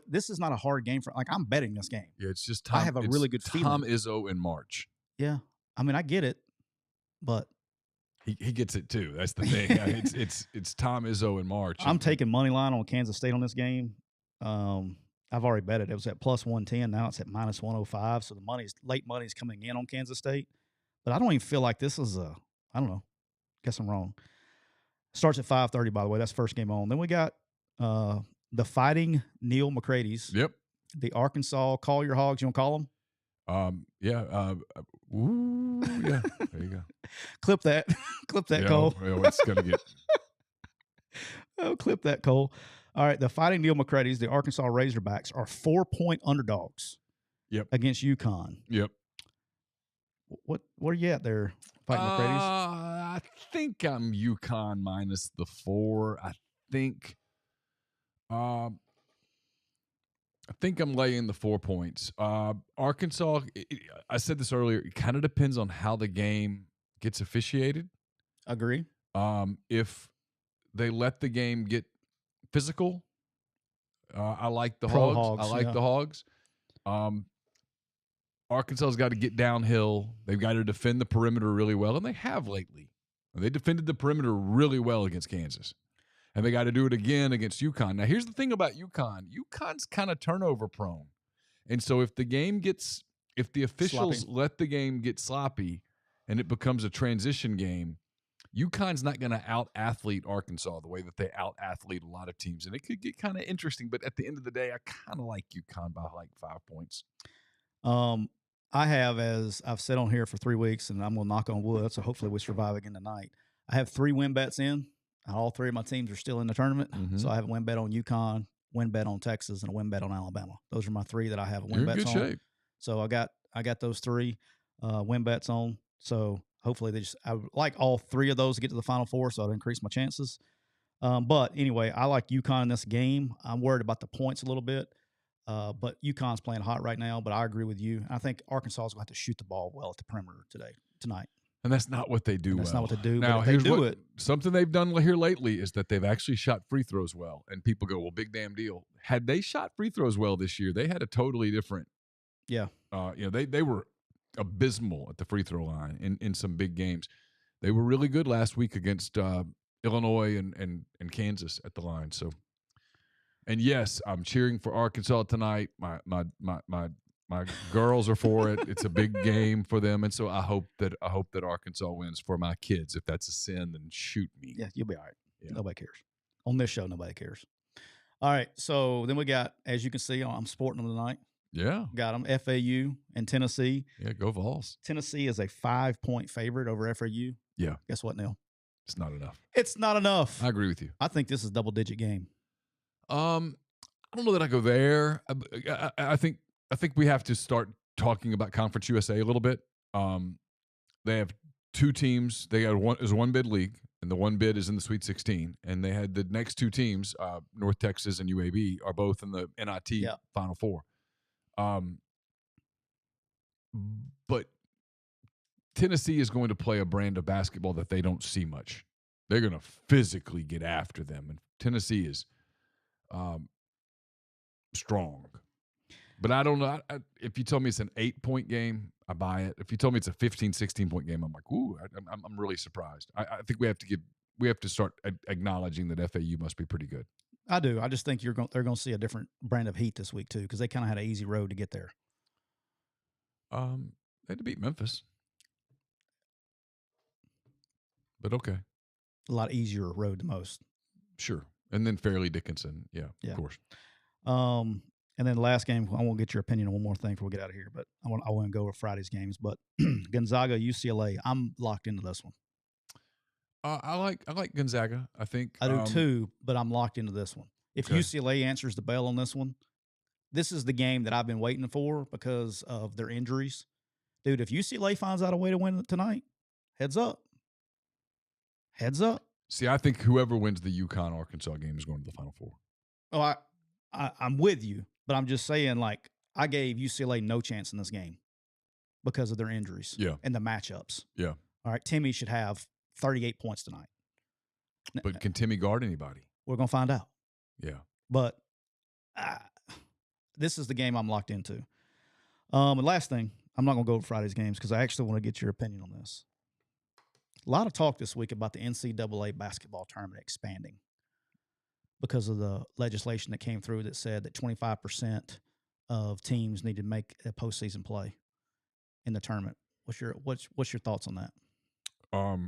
this is not a hard game for. Like, I'm betting this game. Yeah, it's just I have a really good feeling. Tom Izzo in March. Yeah, I mean, I get it, but he gets it too. That's the thing. It's Tom Izzo in March. I'm taking money line on Kansas State on this game. I've already bet it. It was at plus 110. Now it's at minus 105. So late money's coming in on Kansas State. But I don't even feel like this is I don't know. Guess I'm wrong. Starts at 5:30, by the way. That's first game on. Then we got the Fighting Neal McCready's. Yep. The Arkansas Call Your Hogs. You want to call them? Yeah. Yeah. There you go. Clip that. Clip that, Cole. It's going to get. Oh, clip that, Cole. All right. The Fighting Neal McCready's, the Arkansas Razorbacks, are 4-point underdogs. Yep. Against UConn. Yep. What are you at there, Fighting McCready's? I think I'm UConn minus the 4. I think I'm laying the 4 points. Arkansas, I said this earlier, it kind of depends on how the game gets officiated. Agree. If they let the game get physical, I like the Hogs. I like the Hogs. Arkansas's got to get downhill. They've got to defend the perimeter really well, and they have lately. They defended the perimeter really well against Kansas, and they got to do it again against UConn. Now, here's the thing about UConn. UConn's kind of turnover prone, and so if the officials let the game get sloppy and it becomes a transition game, UConn's not going to out-athlete Arkansas the way that they out-athlete a lot of teams, and it could get kind of interesting. But at the end of the day, I kind of like UConn by like 5 points. I have, as I've said on here for 3 weeks, and I'm going to knock on wood, so hopefully we survive again tonight. I have 3 win bets in. All 3 of my teams are still in the tournament. Mm-hmm. So I have a win bet on UConn, win bet on Texas, and a win bet on Alabama. Those are my 3 that I have win bets on. You're in good shape. So I got those 3 win bets on. So hopefully I would like all 3 of those to get to the Final Four, so I'd increase my chances. But anyway, I like UConn in this game. I'm worried about the points a little bit. But UConn's playing hot right now, but I agree with you. I think Arkansas is going to have to shoot the ball well at the perimeter tonight. And that's not what they do. That's not what they do. Now, they do it. Something they've done here lately is that they've actually shot free throws well, and people go, "Well, big damn deal." Had they shot free throws well this year, they had a totally different. Yeah. They were abysmal at the free throw line in some big games. They were really good last week against Illinois and Kansas at the line. So, and yes, I'm cheering for Arkansas tonight. My girls are for it. It's a big game for them, and so I hope that Arkansas wins for my kids. If that's a sin, then shoot me. Yeah, you'll be all right. Yeah. Nobody cares. On this show, nobody cares. All right, so then we got, as you can see, I'm sporting them tonight. Yeah. Got them, FAU and Tennessee. Yeah, go Vols. Tennessee is a 5-point favorite over FAU. Yeah. Guess what, Neal? It's not enough. It's not enough. I agree with you. I think this is a double-digit game. I don't know that I go there. I think we have to start talking about Conference USA a little bit. They have two teams. They got one bid league, and the one bid is in the Sweet 16. And they had the next two teams, North Texas and UAB, are both in the NIT Final Four. But Tennessee is going to play a brand of basketball that they don't see much. They're going to physically get after them, and Tennessee is strong. But I don't know. If you tell me it's an 8-point game, I buy it. If you tell me it's a 15, 16-point game, I'm like, ooh, I'm really surprised. I think we have to start acknowledging that FAU must be pretty good. I do. I just think they're going to see a different brand of heat this week too, because they kind of had an easy road to get there. They had to beat Memphis, but okay, a lot easier road to most. Sure, and then Fairleigh Dickinson, of course. And then the last game, I want to get your opinion on one more thing before we get out of here, but I want to go over Friday's games. But Gonzaga, UCLA, I'm locked into this one. I like Gonzaga. I think I do too, but I'm locked into this one. If Okay. UCLA answers the bell on this one, this is the game that I've been waiting for because of their injuries. Dude, if UCLA finds out a way to win it tonight, heads up. Heads up. See, I think whoever wins the UConn-Arkansas game is going to the Final Four. Oh, I'm with you, but I'm just saying, like, I gave UCLA no chance in this game because of their injuries and the matchups. Yeah. All right, Timmy should have 38 points tonight. But can Timmy guard anybody? We're going to find out. Yeah. But this is the game I'm locked into. And last thing, I'm not going to go over Friday's games because I actually want to get your opinion on this. A lot of talk this week about the NCAA basketball tournament expanding because of the legislation that came through that said that 25% of teams need to make a postseason play in the tournament. What's your thoughts on that? I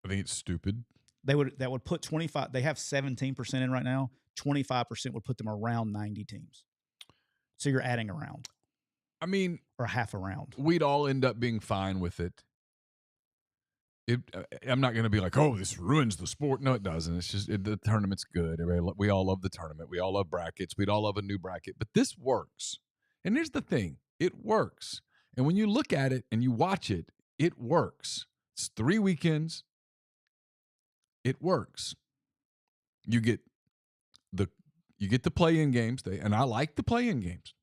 think it's stupid. That would put 25. They have 17% in right now. 25% would put them around 90 teams. So you're adding a round. I mean, or half a round. We'd all end up being fine with it. I'm not going to be like, oh, this ruins the sport. No, it doesn't. It's just the tournament's good. We all love the tournament. We all love brackets. We'd all love a new bracket. But this works. And here's the thing. It works. And when you look at it and you watch it, it works. It's 3 weekends. It works. You get the play-in games. And I like the play-in games.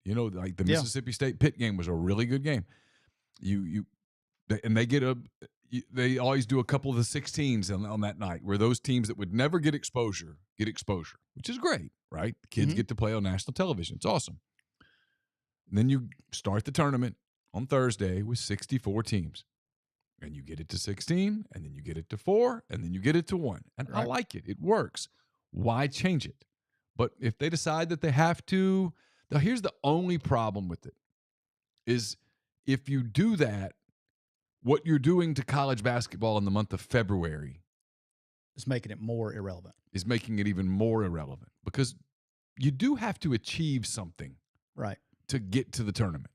You know, like the Mississippi State Pitt game was a really good game. They always do a couple of the 16s on that night where those teams that would never get exposure, which is great, right? Kids get to play on national television. It's awesome. And then you start the tournament on Thursday with 64 teams. And you get it to 16, and then you get it to 4, and then you get it to 1. And I like it. It works. Why change it? But if they decide that they have to, now here's the only problem with it, is if you do that, what you're doing to college basketball in the month of February is making it more irrelevant. Is making it even more irrelevant because you do have to achieve something to get to the tournament.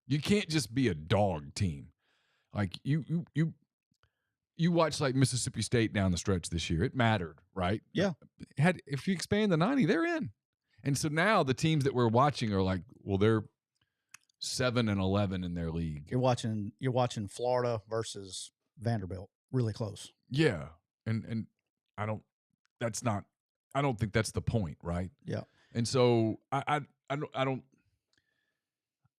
You can't just be a dog team. Like you watch like Mississippi State down the stretch this year. It mattered, right? Yeah. If you expand the 90, they're in. And so now the teams that we're watching are like, well, they're 7-11 in their league. You're watching Florida versus Vanderbilt, really close. Yeah, and I don't think that's the point, right? Yeah. And so I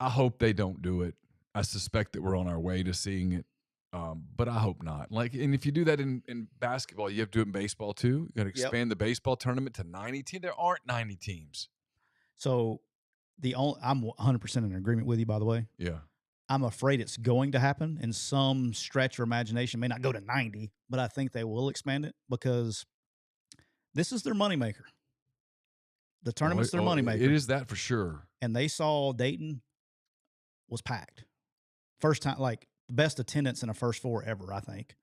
hope they don't do it. I suspect that we're on our way to seeing it, but I hope not. Like, and if you do that in basketball, you have to do it in baseball too. You got to expand the baseball tournament to 90 teams. There aren't 90 teams. So I'm 100% in agreement with you, by the way. Yeah. I'm afraid it's going to happen in some stretch or imagination. May not go to 90, but I think they will expand it because this is their moneymaker. The tournament's their moneymaker. It is that for sure. And they saw Dayton was packed. First time, like the best attendance in a first four ever, I think.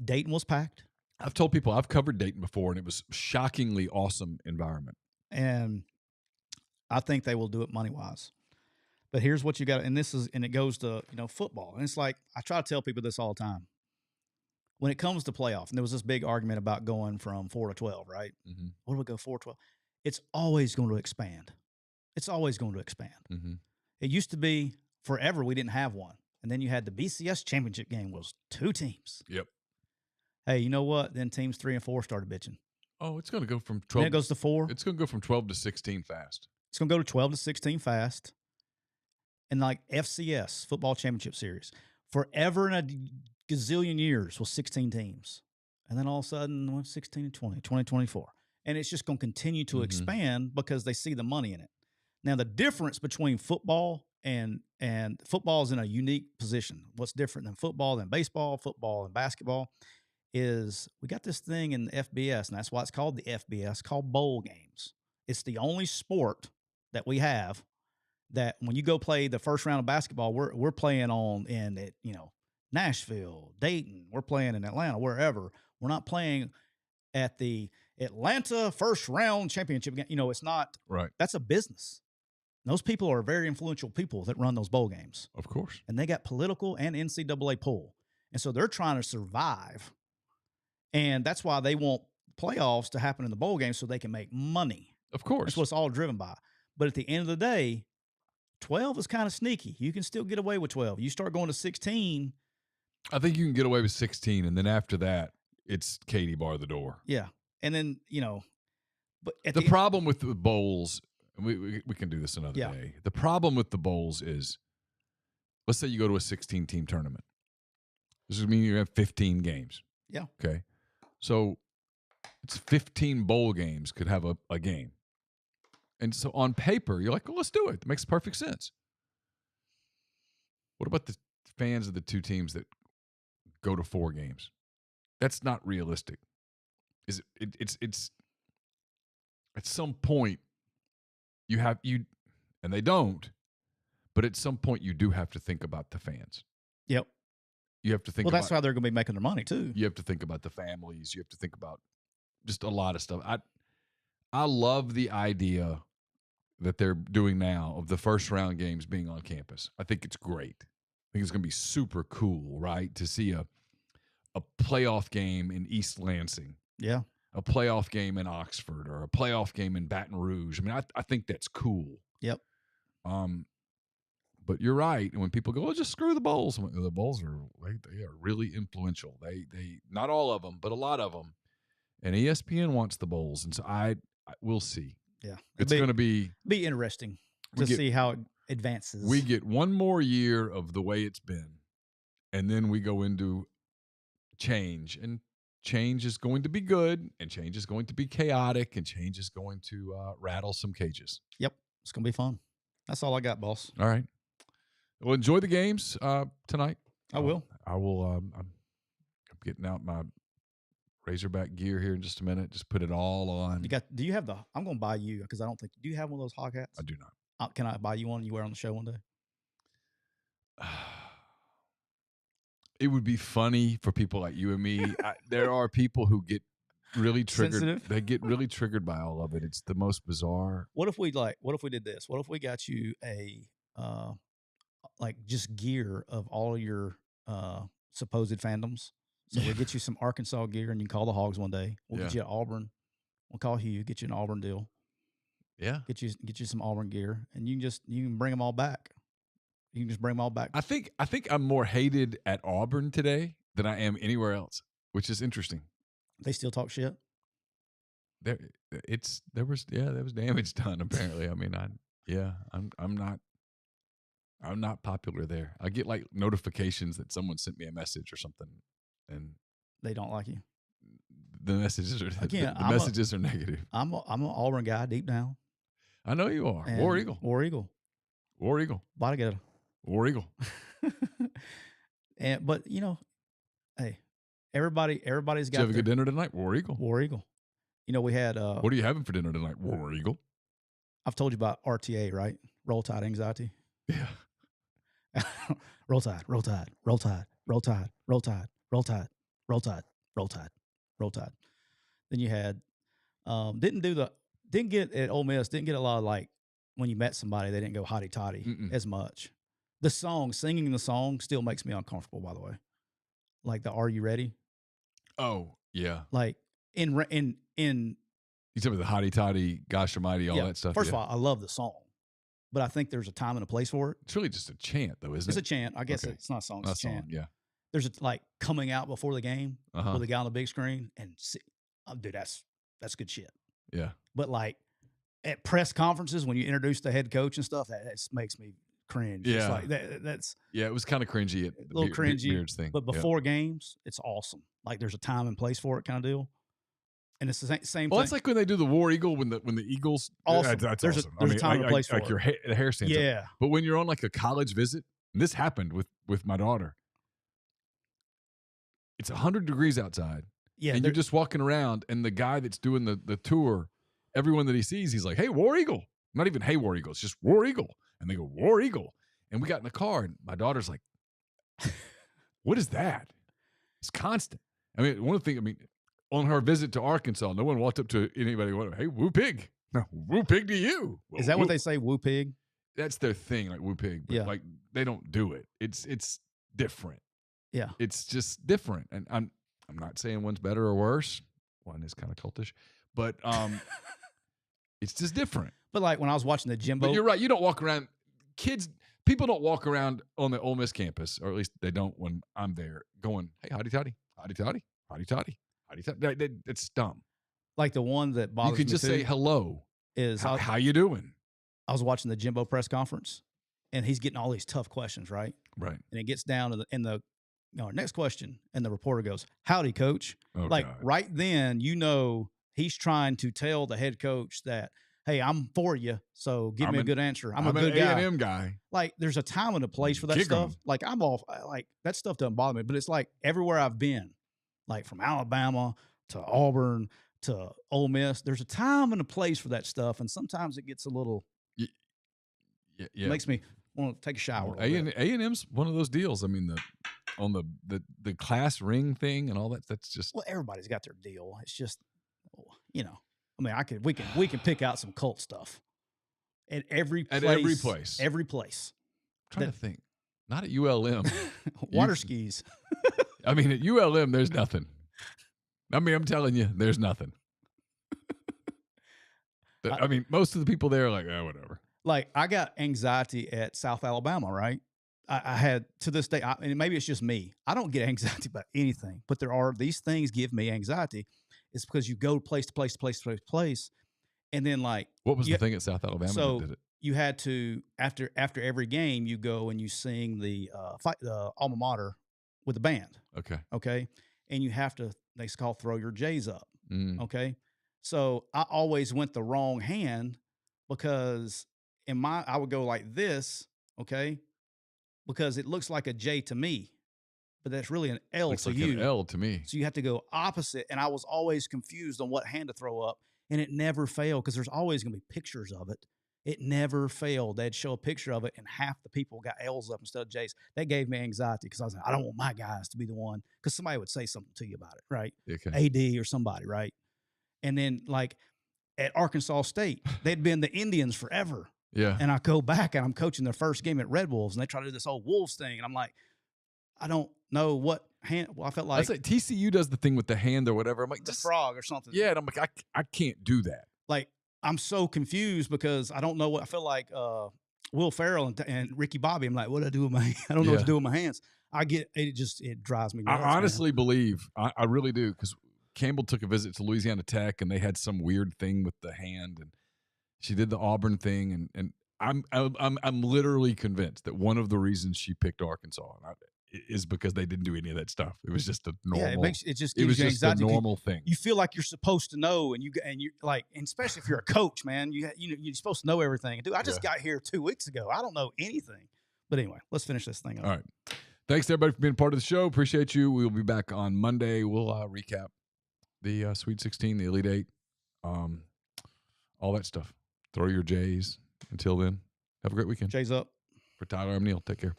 Dayton was packed. I've told people I've covered Dayton before, and it was shockingly awesome environment. And I think they will do it money-wise. But here's what you got, and it goes to, football. And it's like, I try to tell people this all the time. When it comes to playoff, and there was this big argument about going from 4 to 12, right? Mm-hmm. What do we go 4 to 12? It's always going to expand. It's always going to expand. Mm-hmm. It used to be forever we didn't have one. And then you had the BCS championship game was 2 teams. Yep. Hey, you know what? Then teams 3 and 4 started bitching. Oh, it's going to go from 12. Then it goes to 4. It's going to go from 12 to 16 fast. It's going to go to 12 to 16 fast. And like FCS, Football Championship Series, forever in a gazillion years was 16 teams. And then all of a sudden, 16 and 20, 2024. And it's just going to continue to expand because they see the money in it. Now, the difference between football and football is in a unique position. What's different than football, than baseball, football, and basketball is we got this thing in the FBS, and that's why it's called the FBS, called bowl games. It's the only sport that we have that when you go play the first round of basketball, we're playing in Nashville, Dayton, we're playing in Atlanta, wherever. We're not playing at the Atlanta first round championship game. It's not right. That's a business. Those people are very influential people that run those bowl games. Of course. And they got political and NCAA pull. And so they're trying to survive. And that's why they want playoffs to happen in the bowl game so they can make money. Of course. That's what it's all driven by. But at the end of the day, 12 is kind of sneaky. You can still get away with 12. You start going to 16. I think you can get away with 16. And then after that, it's Katie bar the door. Yeah. And then, but the problem with the bowls, we can do this another day. The problem with the bowls is, let's say you go to a 16-team tournament. This would mean you have 15 games. Yeah. Okay. So it's 15 bowl games could have a game. And so on paper, you're like, well, let's do it. It makes perfect sense. What about the fans of the 2 teams that go to 4 games? That's not realistic. It's at some point and they don't, but at some point you do have to think about the fans. Yep. You have to think that's how they're going to be making their money too. You have to think about the families. You have to think about just a lot of stuff. I love the idea that they're doing now of the first round games being on campus. I think it's great. I think it's going to be super cool, right? To see a playoff game in East Lansing. Yeah. A playoff game in Oxford or a playoff game in Baton Rouge. I mean, I think that's cool. Yep. But you're right. And when people go, oh, just screw the bowls. The bowls they are really influential. They not all of them, but a lot of them. And ESPN wants the bowls. And so we'll see. Yeah. It's going to be interesting to see how it advances. We get one more year of the way it's been. And then we go into change. And change is going to be good. And change is going to be chaotic. And change is going to rattle some cages. Yep. It's going to be fun. That's all I got, boss. All right. Well, enjoy the games tonight. I will. I will. I'm getting out my Razorback gear here in just a minute. Just put it all on. Do you have I'm going to buy you because I don't think. Do you have one of those hog hats? I do not. Can I buy you one you wear on the show one day? It would be funny for people like you and me. There are people who get really triggered. Sensitive? They get really triggered by all of it. It's the most bizarre. What if we did this? What if we got you a just gear of all of your supposed fandoms? So we'll get you some Arkansas gear and you can call the Hogs one day. We'll get you an Auburn. We'll call Hugh, get you an Auburn deal. Yeah. Get you some Auburn gear and you can bring them all back. You can just bring them all back. I think I'm more hated at Auburn today than I am anywhere else, which is interesting. They still talk shit. There was damage done apparently. I mean, I'm not popular there. I get like notifications that someone sent me a message or something, and they don't like you. The messages are are negative. I'm an Auburn guy deep down. I know you are. War Eagle. War Eagle. War Eagle. Body together. War Eagle. But hey, everybody's Did got you have a good dinner tonight? War Eagle. War Eagle. We had. What are you having for dinner tonight? War Eagle. I've told you about RTA, right? Roll Tide anxiety. Yeah. Roll Tide, roll Tide, roll Tide, roll Tide, roll Tide, roll Tide, roll Tide, roll Tide, roll Tide. Then you had didn't get at Ole Miss, didn't get a lot of, like, when you met somebody, they didn't go hotty toddy as much. The singing the song still makes me uncomfortable, by the way. Like the Are You Ready? Oh, yeah. Like in You said with the hotty toddy, gosh almighty, all that stuff. First of all, I love the song, but I think there's a time and a place for it. It's really just a chant, though, isn't it? It's a chant. I guess it's not a song. It's a chant. Yeah. There's like coming out before the game with a guy on the big screen, and dude, that's good shit. Yeah. But like at press conferences when you introduce the head coach and stuff, that makes me cringe. Yeah. It's like that's it was kind of cringy at a little cringy Beards thing. But before games, it's awesome. Like there's a time and place for it, kind of deal. And it's the same Well, thing. it's like when they do the War Eagle when the Eagles. Awesome. That's there's awesome. There's a time and place for like it. The hair stands up. But when you're on like a college visit, and this happened with my daughter. It's 100 degrees outside. Yeah. And you're just walking around, and the guy that's doing the tour, everyone that he sees, he's like, "Hey, War Eagle." Not even "Hey, War Eagle." It's just "War Eagle." And they go, "War Eagle." And we got in the car, and my daughter's like, "What is that?" It's constant. I mean, one of the things, on her visit to Arkansas, no one walked up to anybody and went, "Hey, woo pig." No, woo pig to you. Is that what they say, woo pig? That's their thing, like woo pig. But like they don't do it. It's different. Yeah. It's just different. And I'm not saying one's better or worse. One is kind of cultish. But it's just different. But like when I was watching the Jimbo. But you're right. You don't walk around. People don't walk around on the Ole Miss campus, or at least they don't when I'm there, going, "Hey, hotty toddy, hotty toddy, hotty toddy, hotty toddy." It's dumb. Like the one that bothers me. You can just say hello. Is how you doing? I was watching the Jimbo press conference, and he's getting all these tough questions, right? Right. And it gets down to the next question, and the reporter goes, "Howdy, coach." Oh, like God. right then, he's trying to tell the head coach that, "Hey, I'm for you, so give me a good answer. I'm a good guy." A&M guy. Like there's a time and a place for that stuff. Like I'm off. Like that stuff doesn't bother me. But it's like everywhere I've been, like from Alabama to Auburn to Ole Miss, there's a time and a place for that stuff, and sometimes it gets a little. Yeah. Makes me want to take a shower. A&M's one of those deals. I mean, on the class ring thing and all that. That's just everybody's got their deal. It's just, I mean, we can pick out some cult stuff at every place. Every place. I'm trying to think. Not at ULM. Water skis. I mean, at ULM, there's nothing. I mean, I'm telling you, there's nothing. I mean, most of the people there are like, "Oh, whatever." Like, I got anxiety at South Alabama, right? I had, to this day, and maybe it's just me. I don't get anxiety about anything, but these things give me anxiety. It's because you go place to place to place to place to place, and then like. What was the thing at South Alabama so that did it? You had to, after every game, you go and you sing the alma mater with the band. Okay. And you have to, they call throw your J's up. Okay. So I always went the wrong hand because I would go like this. Okay. Because it looks like a J to me, but that's really an L to you. An L to me. So you have to go opposite. And I was always confused on what hand to throw up, and it never failed because there's always going to be pictures of it. It never failed. They'd show a picture of it, and half the people got L's up instead of J's. That gave me anxiety because I was like, I don't want my guys to be the one, because somebody would say something to you about it, right? Okay. AD or somebody, right? And then like at Arkansas State, they'd been the Indians forever. Yeah. And I go back and I'm coaching their first game at Red Wolves, and they try to do this whole Wolves thing. And I'm like, I don't know what hand. Well, I felt like TCU does the thing with the hand or whatever. I'm like, the frog or something. Yeah. And I'm like, I can't do that. Like, I'm so confused because I don't know what I feel like. Will Ferrell and Ricky Bobby. I'm like, what do I do with my hand? I don't know what to do with my hands. It drives me nuts. I honestly believe, I really do, because Campbell took a visit to Louisiana Tech and they had some weird thing with the hand, and she did the Auburn thing, and I'm literally convinced that one of the reasons she picked Arkansas is because they didn't do any of that stuff. It was just a normal. Yeah, it just gives you anxiety. A normal thing. You feel like you're supposed to know, and you like, and especially if you're a coach, man, you're supposed to know everything. Dude, I just got here 2 weeks ago. I don't know anything, But anyway, let's finish this thing up. All right. Thanks to everybody for being part of the show. Appreciate you. We'll be back on Monday. We'll recap the Sweet 16, the Elite Eight, all that stuff. Throw your J's. Until then, have a great weekend. J's up. For Tyler, I'm Neal. Take care.